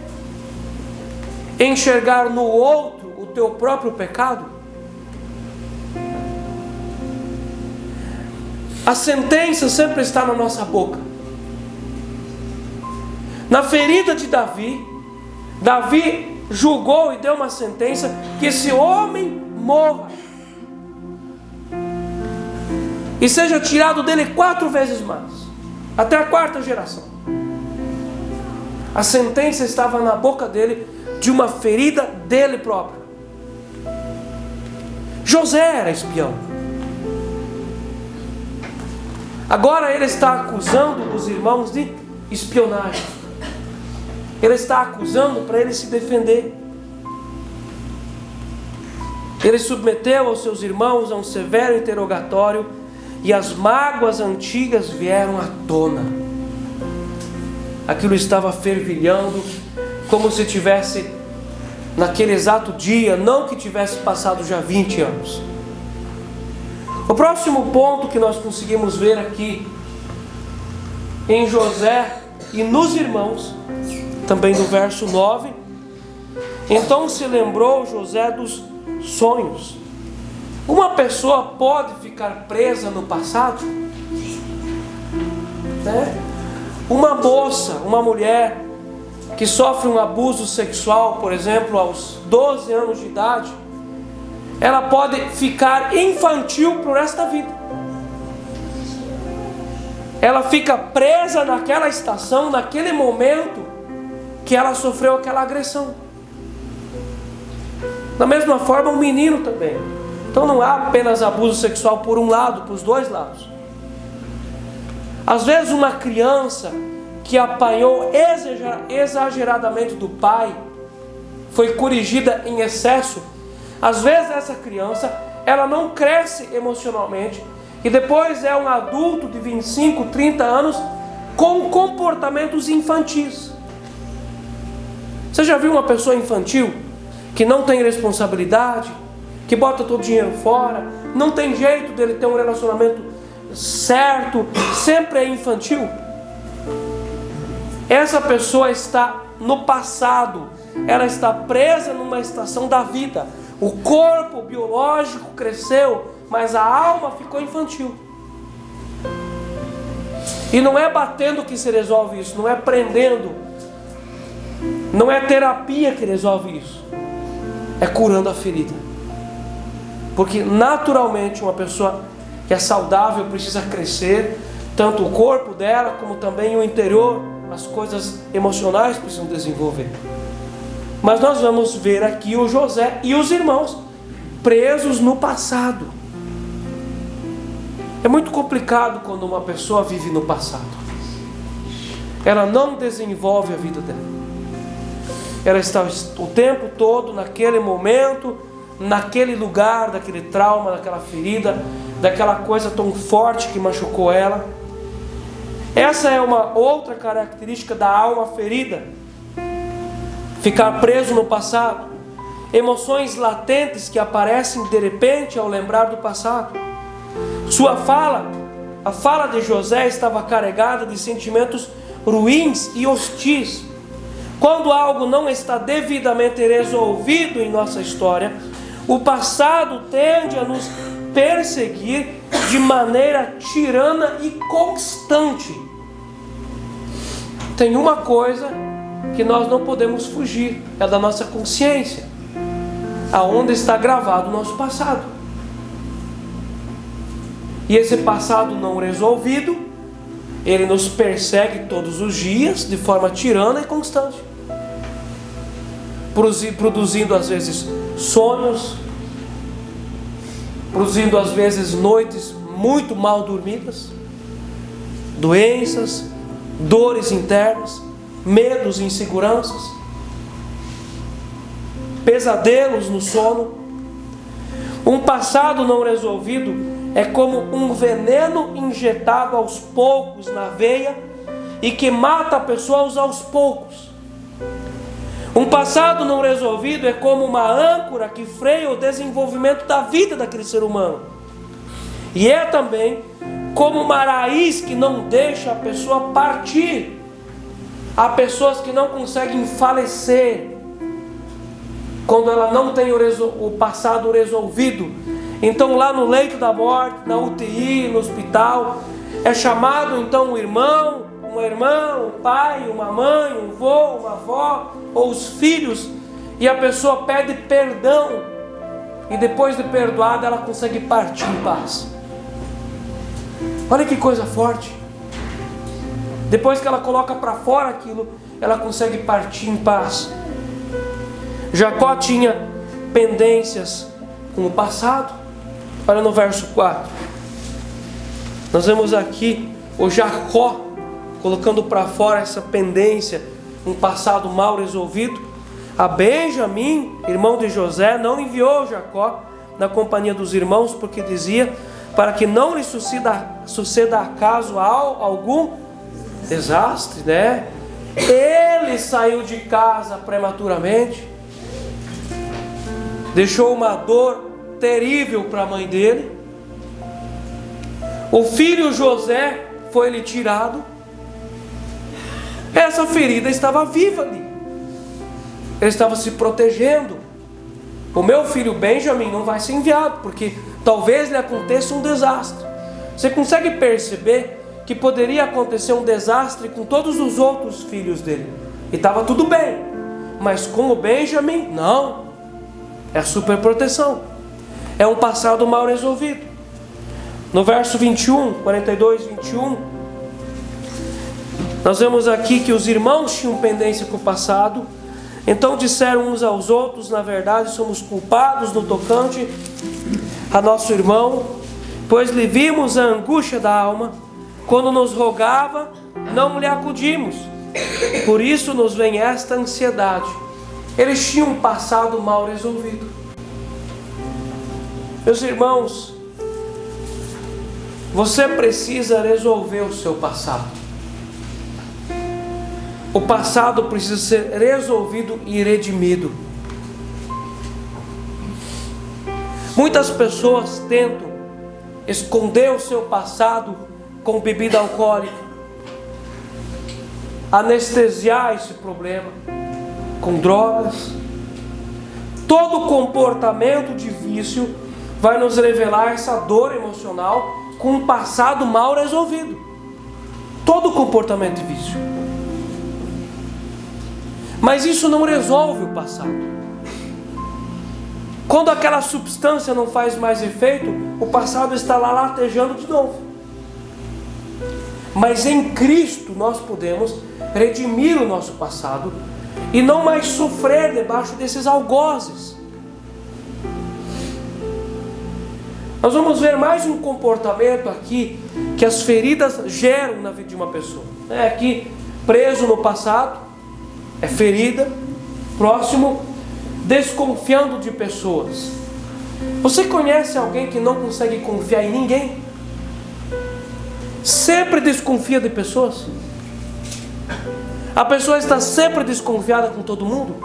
enxergar no outro o teu próprio pecado? A sentença sempre está na nossa boca. Na ferida de Davi, Davi julgou e deu uma sentença que esse homem morra e seja tirado dele 4 vezes mais, até a 4ª geração. A sentença estava na boca dele, de uma ferida dele próprio. José era espião. Agora ele está acusando os irmãos de espionagem. Ele está acusando para ele se defender. Ele submeteu aos seus irmãos a um severo interrogatório e as mágoas antigas vieram à tona. Aquilo estava fervilhando, como se tivesse, naquele exato dia, não que tivesse passado já 20 anos. O próximo ponto que nós conseguimos ver aqui, em José e nos irmãos, também no verso 9. Então se lembrou José dos sonhos. Uma pessoa pode ficar presa no passado? Uma moça, uma mulher que sofre um abuso sexual, por exemplo, aos 12 anos de idade, ela pode ficar infantil por esta vida. Ela fica presa naquela estação, naquele momento que ela sofreu aquela agressão. Da mesma forma, um menino também. Então não há apenas abuso sexual por um lado, por os dois lados. Às vezes uma criança que apanhou exageradamente do pai, foi corrigida em excesso, às vezes essa criança, ela não cresce emocionalmente, e depois é um adulto de 25, 30 anos, com comportamentos infantis. Você já viu uma pessoa infantil, que não tem responsabilidade, que bota todo o dinheiro fora, não tem jeito dele ter um relacionamento certo, sempre é infantil? Essa pessoa está no passado, ela está presa numa estação da vida. O corpo biológico cresceu, mas a alma ficou infantil. E não é batendo que se resolve isso, não é prendendo, não é terapia que resolve isso, é curando a ferida. Porque naturalmente uma pessoa que é saudável precisa crescer, tanto o corpo dela como também o interior, as coisas emocionais precisam desenvolver. Mas nós vamos ver aqui o José e os irmãos presos no passado. É muito complicado quando uma pessoa vive no passado. Ela não desenvolve a vida dela. Ela está o tempo todo naquele momento, naquele lugar, daquele trauma, daquela ferida, daquela coisa tão forte que machucou ela. Essa é uma outra característica da alma ferida. Ficar preso no passado. Emoções latentes que aparecem de repente ao lembrar do passado. Sua fala, a fala de José estava carregada de sentimentos ruins e hostis. Quando algo não está devidamente resolvido em nossa história, o passado tende a nos perseguir de maneira tirana e constante. Tem uma coisa que nós não podemos fugir, é da nossa consciência, aonde está gravado o nosso passado. E esse passado não resolvido, ele nos persegue todos os dias, de forma tirana e constante, produzindo às vezes sonhos, produzindo às vezes noites muito mal dormidas, doenças, dores internas, medos e inseguranças, pesadelos no sono. Um passado não resolvido é como um veneno injetado aos poucos na veia e que mata pessoas aos poucos. Um passado não resolvido é como uma âncora que freia o desenvolvimento da vida daquele ser humano. E é também como uma raiz que não deixa a pessoa partir. Há pessoas que não conseguem falecer. quando ela não tem o passado resolvido. Então lá no leito da morte, na UTI, no hospital, é chamado então um irmão, uma irmã, um pai, uma mãe, um avô, uma avó, ou os filhos, e a pessoa pede perdão, e depois de perdoada ela consegue partir em paz. Olha que coisa forte. Depois que ela coloca para fora aquilo, ela consegue partir em paz. Jacó tinha pendências com o passado. Olha no verso 4. Nós vemos aqui o Jacó colocando para fora essa pendência, um passado mal resolvido. A Benjamim, irmão de José, não enviou Jacó na companhia dos irmãos, porque dizia, para que não lhe suceda acaso algum desastre, né? Ele saiu de casa prematuramente, deixou uma dor terrível para a mãe dele. O filho José foi-lhe tirado. Essa ferida estava viva ali. Ele estava se protegendo. O meu filho Benjamim não vai ser enviado, porque talvez lhe aconteça um desastre. Você consegue perceber que poderia acontecer um desastre com todos os outros filhos dele? E estava tudo bem. Mas com o Benjamim, não. É super proteção. É um passado mal resolvido. No verso 21, 42, 21, nós vemos aqui que os irmãos tinham pendência com o passado. Então disseram uns aos outros, na verdade somos culpados no tocante a nosso irmão, pois lhe vimos a angústia da alma, quando nos rogava, não lhe acudimos, por isso nos vem esta ansiedade. Eles tinham um passado mal resolvido. Meus irmãos, você precisa resolver o seu passado. O passado precisa ser resolvido e redimido. Muitas pessoas tentam esconder o seu passado com bebida alcoólica, anestesiar esse problema com drogas. Todo comportamento de vício vai nos revelar essa dor emocional com um passado mal resolvido. Todo comportamento de vício. Mas isso não resolve o passado. Quando aquela substância não faz mais efeito, o passado está lá latejando de novo. Mas em Cristo nós podemos redimir o nosso passado e não mais sofrer debaixo desses algozes. Nós vamos ver mais um comportamento aqui que as feridas geram na vida de uma pessoa. Aqui, preso no passado, é ferida. Próximo, desconfiando de pessoas. Você conhece alguém que não consegue confiar em ninguém? Sempre desconfia de pessoas? A pessoa está sempre desconfiada com todo mundo?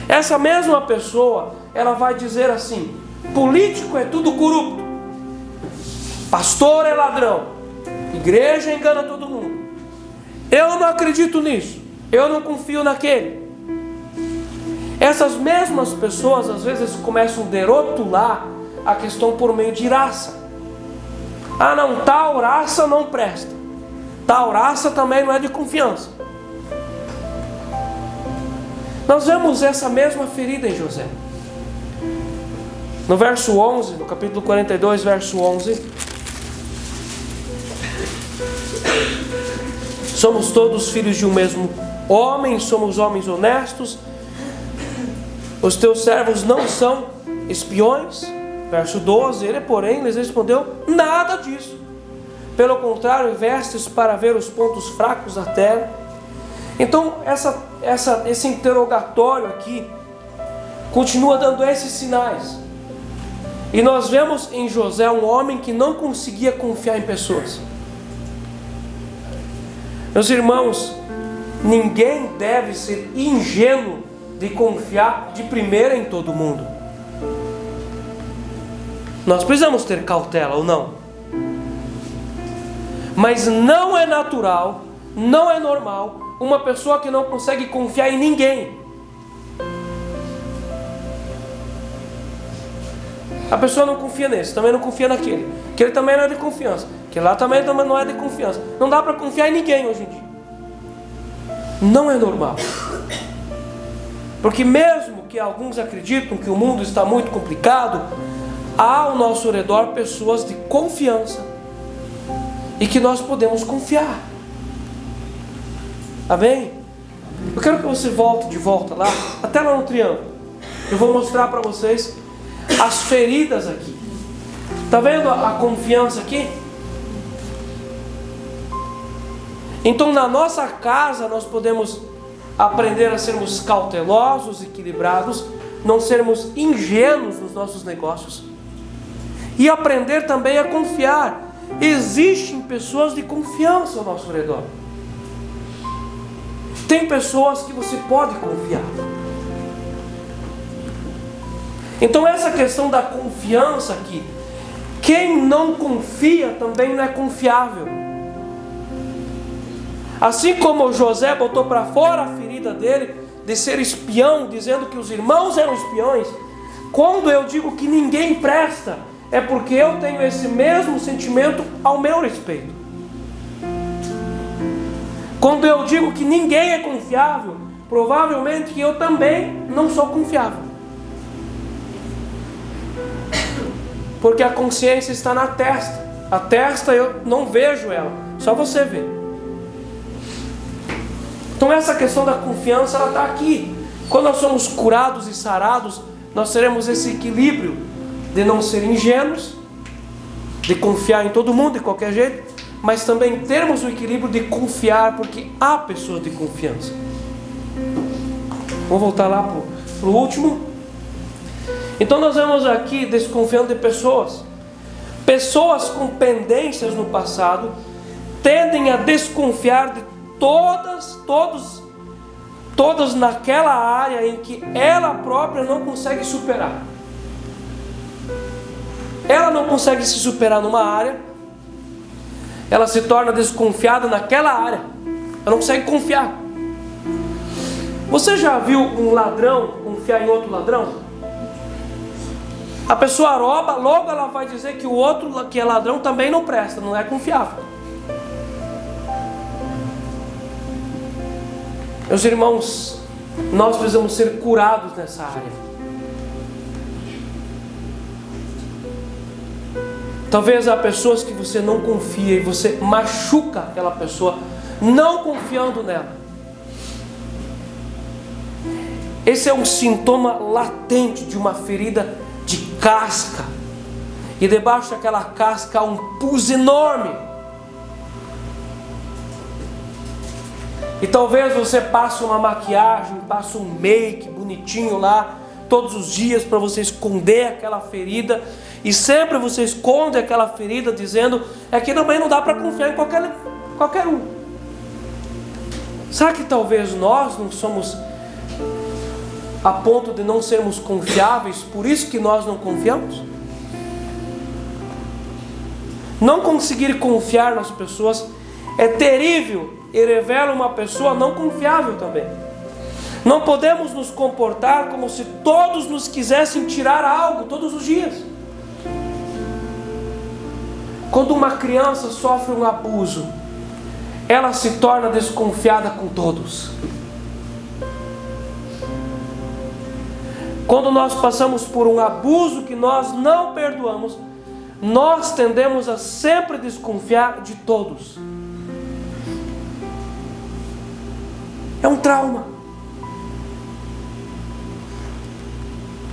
Essa mesma pessoa, ela vai dizer assim: político é tudo corrupto, pastor é ladrão, igreja engana todo mundo. Eu não acredito nisso, eu não confio naquele. Essas mesmas pessoas às vezes começam a derotular a questão por meio de raça. Ah não, tal raça não presta, tal raça também não é de confiança. Nós vemos essa mesma ferida em José. No verso 11, no capítulo 42, verso 11. Somos todos filhos de um mesmo homem, somos homens honestos. Os teus servos não são espiões. Verso 12, ele porém lhes respondeu: nada disso. Pelo contrário, vestes para ver os pontos fracos da terra. Então esse interrogatório aqui continua dando esses sinais. E nós vemos em José um homem que não conseguia confiar em pessoas. Meus irmãos, ninguém deve ser ingênuo de confiar de primeira em todo mundo. Nós precisamos ter cautela ou não? Mas não é natural, não é normal uma pessoa que não consegue confiar em ninguém. A pessoa não confia nesse, também não confia naquele, que ele também não é de confiança, que lá também não é de confiança. Não dá para confiar em ninguém hoje em dia. Não é normal. Porque mesmo que alguns acreditam que o mundo está muito complicado, há ao nosso redor pessoas de confiança e que nós podemos confiar. Amém? Eu quero que você volte de volta lá, até lá no triângulo. Eu vou mostrar para vocês as feridas aqui. Está vendo a confiança aqui? Então na nossa casa nós podemos aprender a sermos cautelosos, equilibrados, não sermos ingênuos nos nossos negócios. E aprender também a confiar. Existem pessoas de confiança ao nosso redor. Tem pessoas que você pode confiar. Então essa questão da confiança aqui, quem não confia também não é confiável. Assim como José botou para fora a ferida dele de ser espião, dizendo que os irmãos eram espiões, quando eu digo que ninguém presta, é porque eu tenho esse mesmo sentimento ao meu respeito. Quando eu digo que ninguém é confiável, provavelmente que eu também não sou confiável. Porque a consciência está na testa. A testa eu não vejo ela, só você vê. Então essa questão da confiança, ela está aqui. Quando nós somos curados e sarados, nós teremos esse equilíbrio de não ser ingênuos, de confiar em todo mundo de qualquer jeito, mas também termos o equilíbrio de confiar, porque há pessoas de confiança. Vou voltar lá para o último. Então nós vemos aqui desconfiando de pessoas. Pessoas com pendências no passado tendem a desconfiar de todas naquela área em que ela própria não consegue superar. Ela não consegue se superar numa área, ela se torna desconfiada naquela área. Ela não consegue confiar. Você já viu um ladrão confiar em outro ladrão? A pessoa rouba, logo ela vai dizer que o outro que é ladrão também não presta, não é confiável. Meus irmãos, nós precisamos ser curados nessa área. Talvez há pessoas que você não confia e você machuca aquela pessoa não confiando nela. Esse é um sintoma latente de uma ferida de casca. E debaixo daquela casca há um pus enorme. E talvez você passe uma maquiagem, passe um make bonitinho lá, todos os dias para você esconder aquela ferida. E sempre você esconde aquela ferida dizendo, é que também não dá para confiar em qualquer um. Será que talvez nós não somos a ponto de não sermos confiáveis, por isso que nós não confiamos? Não conseguir confiar nas pessoas é terrível e revela uma pessoa não confiável também. Não podemos nos comportar como se todos nos quisessem tirar algo todos os dias. Quando uma criança sofre um abuso, ela se torna desconfiada com todos. Quando nós passamos por um abuso que nós não perdoamos, nós tendemos a sempre desconfiar de todos. É um trauma.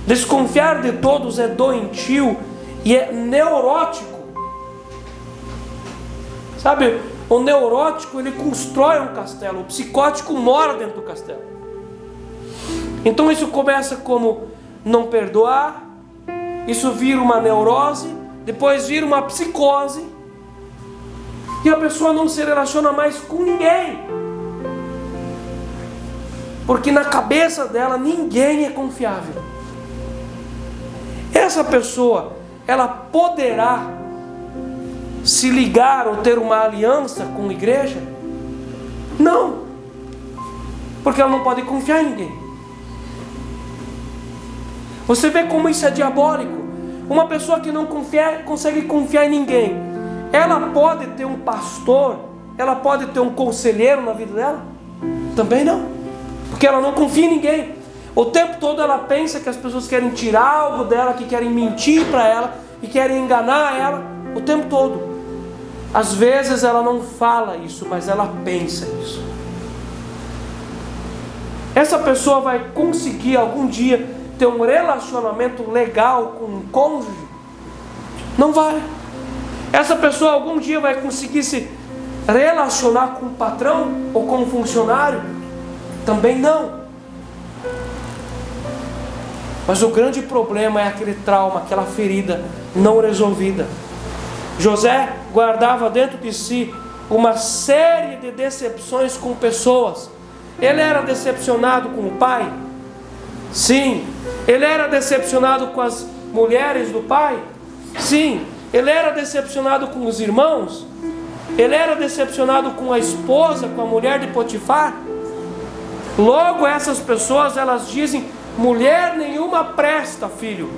Desconfiar de todos é doentio e é neurótico. Sabe, o neurótico ele constrói um castelo, o psicótico mora dentro do castelo. Então isso começa como não perdoar, isso vira uma neurose, depois vira uma psicose, e a pessoa não se relaciona mais com ninguém, porque na cabeça dela ninguém é confiável. Essa pessoa, ela poderá se ligar ou ter uma aliança com a igreja? Não, porque ela não pode confiar em ninguém. Você vê como isso é diabólico. Uma pessoa que não consegue confiar em ninguém, ela pode ter um pastor, ela pode ter um conselheiro na vida dela? Também não, porque ela não confia em ninguém. O tempo todo ela pensa que as pessoas querem tirar algo dela, que querem mentir para ela, que querem enganar ela, o tempo todo. Às vezes ela não fala isso, mas ela pensa isso. Essa pessoa vai conseguir algum dia ter um relacionamento legal com um cônjuge? Não vai. Essa pessoa algum dia vai conseguir se relacionar com um patrão ou com um funcionário? Também não. Mas o grande problema é aquele trauma, aquela ferida não resolvida. José guardava dentro de si uma série de decepções com pessoas. Ele era decepcionado com o pai? Sim. Ele era decepcionado com as mulheres do pai? Sim. Ele era decepcionado com os irmãos? Ele era decepcionado com a esposa, com a mulher de Potifar? Logo essas pessoas, elas dizem: mulher nenhuma presta, filho.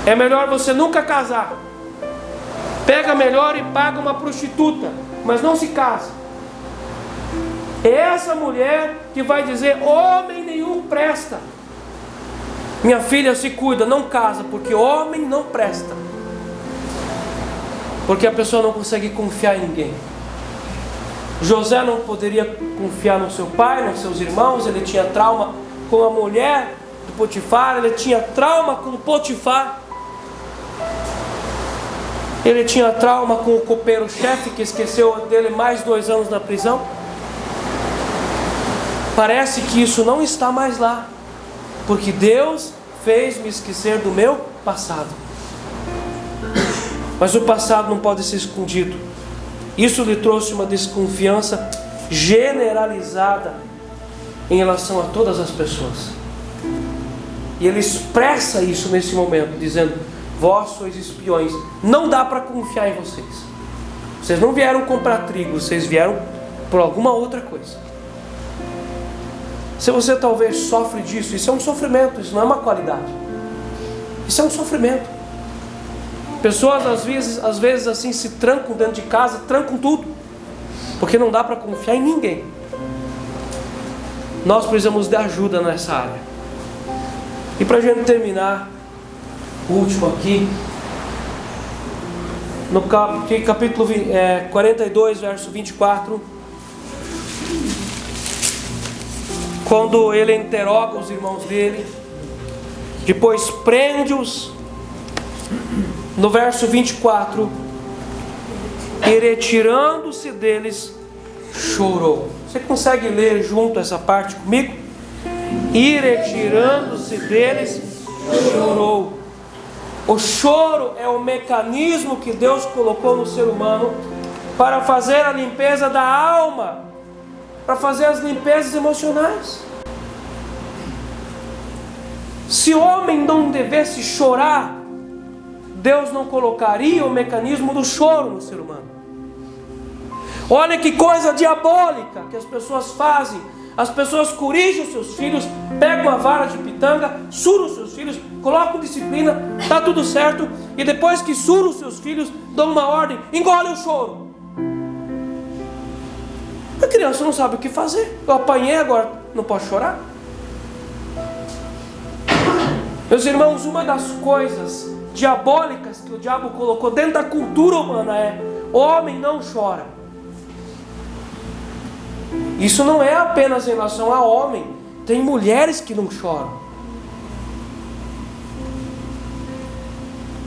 É melhor você nunca casar. Pega melhor e paga uma prostituta, mas não se casa. É essa mulher que vai dizer: homem nenhum presta. Minha filha, se cuida, não casa, porque homem não presta. Porque a pessoa não consegue confiar em ninguém. José não poderia confiar no seu pai, nos seus irmãos. Ele tinha trauma com a mulher de Potifar. Ele tinha trauma com Potifar. Ele tinha trauma com o copeiro-chefe, que esqueceu dele mais 2 anos na prisão. Parece que isso não está mais lá, porque Deus fez me esquecer do meu passado. Mas o passado não pode ser escondido. Isso lhe trouxe uma desconfiança generalizada em relação a todas as pessoas. E ele expressa isso nesse momento, dizendo: vós sois espiões, não dá para confiar em vocês. Vocês não vieram comprar trigo, vocês vieram por alguma outra coisa. Se você talvez sofre disso, isso é um sofrimento, isso não é uma qualidade. Isso é um sofrimento. Pessoas às vezes assim se trancam dentro de casa, trancam tudo, porque não dá para confiar em ninguém. Nós precisamos de ajuda nessa área. E para a gente terminar, o último aqui, no capítulo 42, verso 24, quando ele interroga os irmãos dele, depois prende-os. No verso 24, e retirando-se deles, chorou. Você consegue ler junto essa parte comigo? E retirando-se deles, chorou. O choro é o mecanismo que Deus colocou no ser humano para fazer a limpeza da alma, para fazer as limpezas emocionais. Se o homem não devesse chorar, Deus não colocaria o mecanismo do choro no ser humano. Olha que coisa diabólica que as pessoas fazem. As pessoas corrigem os seus filhos, pegam uma vara de pitanga, suram os seus filhos, colocam disciplina, está tudo certo, e depois que suram os seus filhos, dão uma ordem: engole o choro. A criança não sabe o que fazer. Eu apanhei, agora não posso chorar? Meus irmãos, uma das coisas diabólicas que o diabo colocou dentro da cultura humana é: o homem não chora. Isso não é apenas em relação a homem. Tem mulheres que não choram.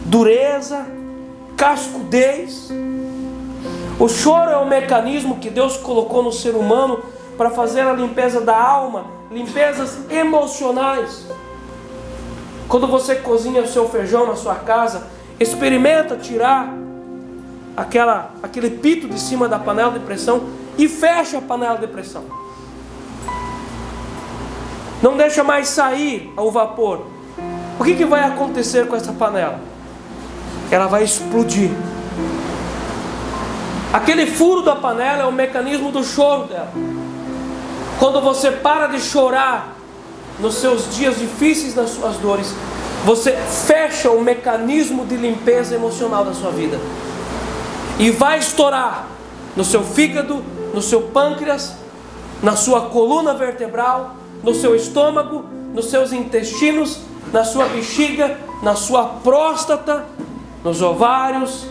Dureza, cascudez. O choro é um mecanismo que Deus colocou no ser humano para fazer a limpeza da alma, limpezas emocionais. Quando você cozinha o seu feijão na sua casa, experimenta tirar aquele pito de cima da panela de pressão e fecha a panela de pressão. Não deixa mais sair o vapor. O que vai acontecer com essa panela? Ela vai explodir. Aquele furo da panela é o mecanismo do choro dela. Quando você para de chorar nos seus dias difíceis, nas suas dores, você fecha o mecanismo de limpeza emocional da sua vida. E vai estourar no seu fígado, no seu pâncreas, na sua coluna vertebral, no seu estômago, nos seus intestinos, na sua bexiga, na sua próstata, nos ovários,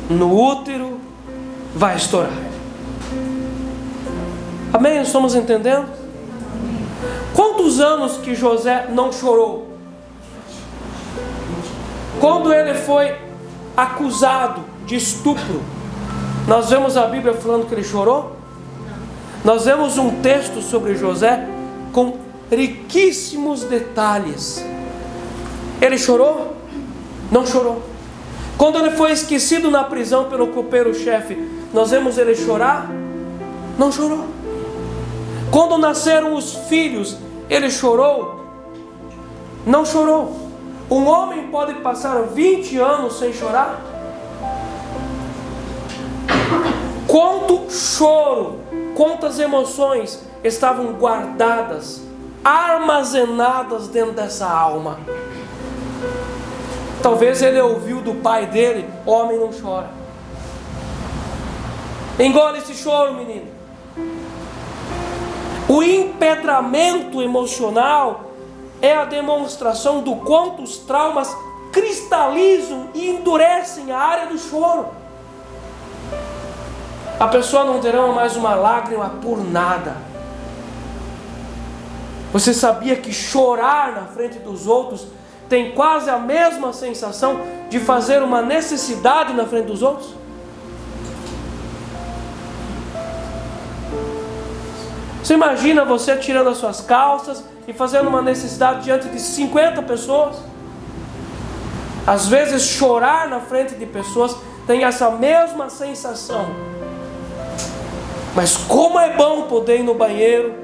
no útero. Vai estourar. Amém? Estamos entendendo? Quantos anos que José não chorou? Quando ele foi acusado de estupro, nós vemos a Bíblia falando que ele chorou? Nós vemos um texto sobre José com riquíssimos detalhes. Ele chorou? Não chorou. Quando ele foi esquecido na prisão pelo copeiro-chefe, nós vemos ele chorar? Não chorou. Quando nasceram os filhos, ele chorou? Não chorou. Um homem pode passar 20 anos sem chorar? Quanto choro, quantas emoções estavam guardadas, armazenadas dentro dessa alma. Talvez ele ouviu do pai dele: homem não chora. Engole esse choro, menino. O empedramento emocional é a demonstração do quanto os traumas cristalizam e endurecem a área do choro. A pessoa não derrama mais uma lágrima por nada. Você sabia que chorar na frente dos outros tem quase a mesma sensação de fazer uma necessidade na frente dos outros? Você imagina você tirando as suas calças e fazendo uma necessidade diante de 50 pessoas? Às vezes chorar na frente de pessoas tem essa mesma sensação. Mas como é bom poder ir no banheiro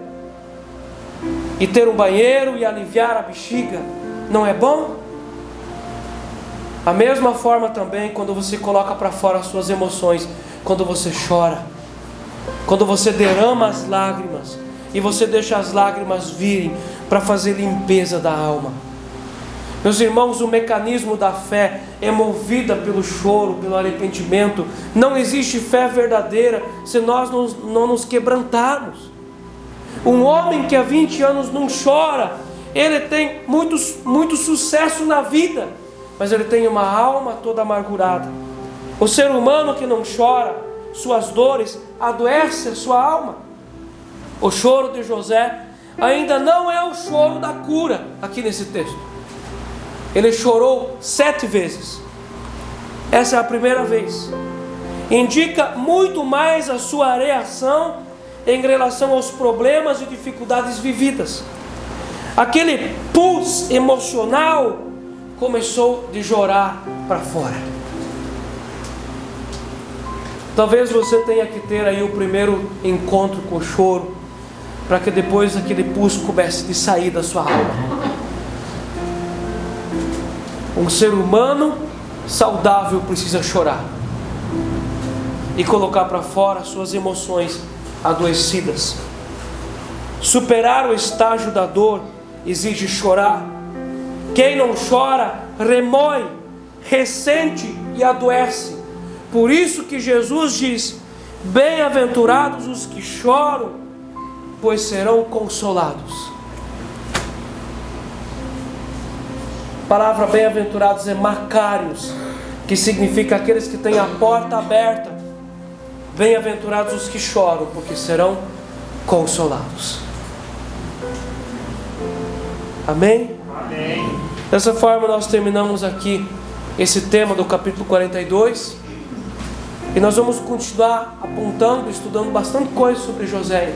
e ter um banheiro e aliviar a bexiga, não é bom? A mesma forma também quando você coloca para fora as suas emoções, quando você chora, quando você derrama as lágrimas e você deixa as lágrimas virem para fazer limpeza da alma. Meus irmãos, o mecanismo da fé é movida pelo choro, pelo arrependimento. Não existe fé verdadeira se nós não nos quebrantarmos. Um homem que há 20 anos não chora, ele tem muito sucesso na vida, mas ele tem uma alma toda amargurada. O ser humano que não chora suas dores adoece a sua alma. O choro de José ainda não é o choro da cura aqui nesse texto. Ele chorou 7 vezes. Essa é a primeira vez. Indica muito mais a sua reação em relação aos problemas e dificuldades vividas. Aquele pulso emocional começou de chorar para fora. Talvez você tenha que ter aí o primeiro encontro com o choro, para que depois aquele pulso comece de sair da sua alma. Um ser humano saudável precisa chorar e colocar para fora suas emoções adoecidas. Superar o estágio da dor exige chorar. Quem não chora remói, ressente e adoece. Por isso que Jesus diz: bem-aventurados os que choram, pois serão consolados. A palavra bem-aventurados é macários, que significa aqueles que têm a porta aberta. Bem-aventurados os que choram, porque serão consolados. Amém? Amém. Dessa forma nós terminamos aqui esse tema do capítulo 42. E nós vamos continuar apontando, estudando bastante coisa sobre José.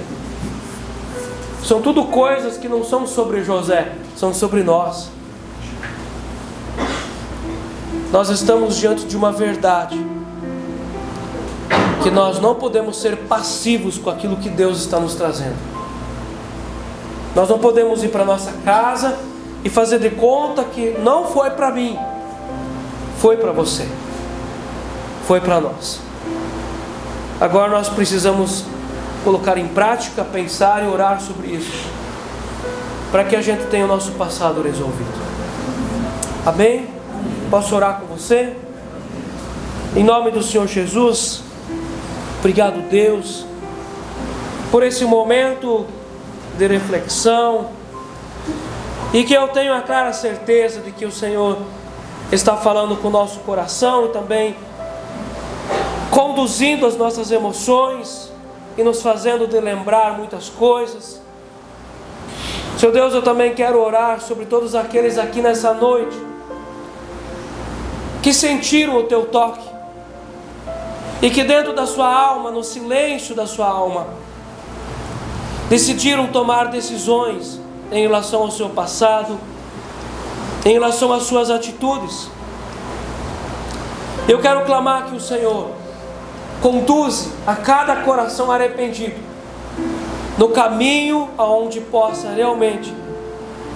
São tudo coisas que não são sobre José, são sobre nós. Nós estamos diante de uma verdade, que nós não podemos ser passivos com aquilo que Deus está nos trazendo. Nós não podemos ir para nossa casa e fazer de conta que não foi para mim, foi para você, foi para nós. Agora nós precisamos colocar em prática, pensar e orar sobre isso, para que a gente tenha o nosso passado resolvido. Amém? Posso orar com você? Em nome do Senhor Jesus, obrigado, Deus, por esse momento de reflexão, e que eu tenho a clara certeza de que o Senhor está falando com o nosso coração e também conduzindo as nossas emoções e nos fazendo de lembrar muitas coisas. Seu Deus, eu também quero orar sobre todos aqueles aqui nessa noite que sentiram o Teu toque e que dentro da sua alma, no silêncio da sua alma, decidiram tomar decisões em relação ao seu passado, em relação às suas atitudes. Eu quero clamar que o Senhor conduza a cada coração arrependido no caminho aonde possa realmente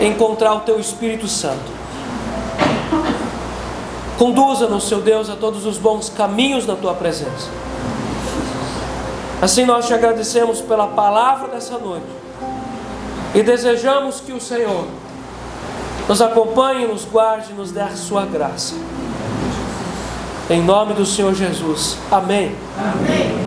encontrar o Teu Espírito Santo. Conduza-nos, seu Deus, a todos os bons caminhos da Tua presença. Assim nós Te agradecemos pela palavra dessa noite e desejamos que o Senhor nos acompanhe, nos guarde e nos dê a Sua graça. Em nome do Senhor Jesus. Amém. Amém.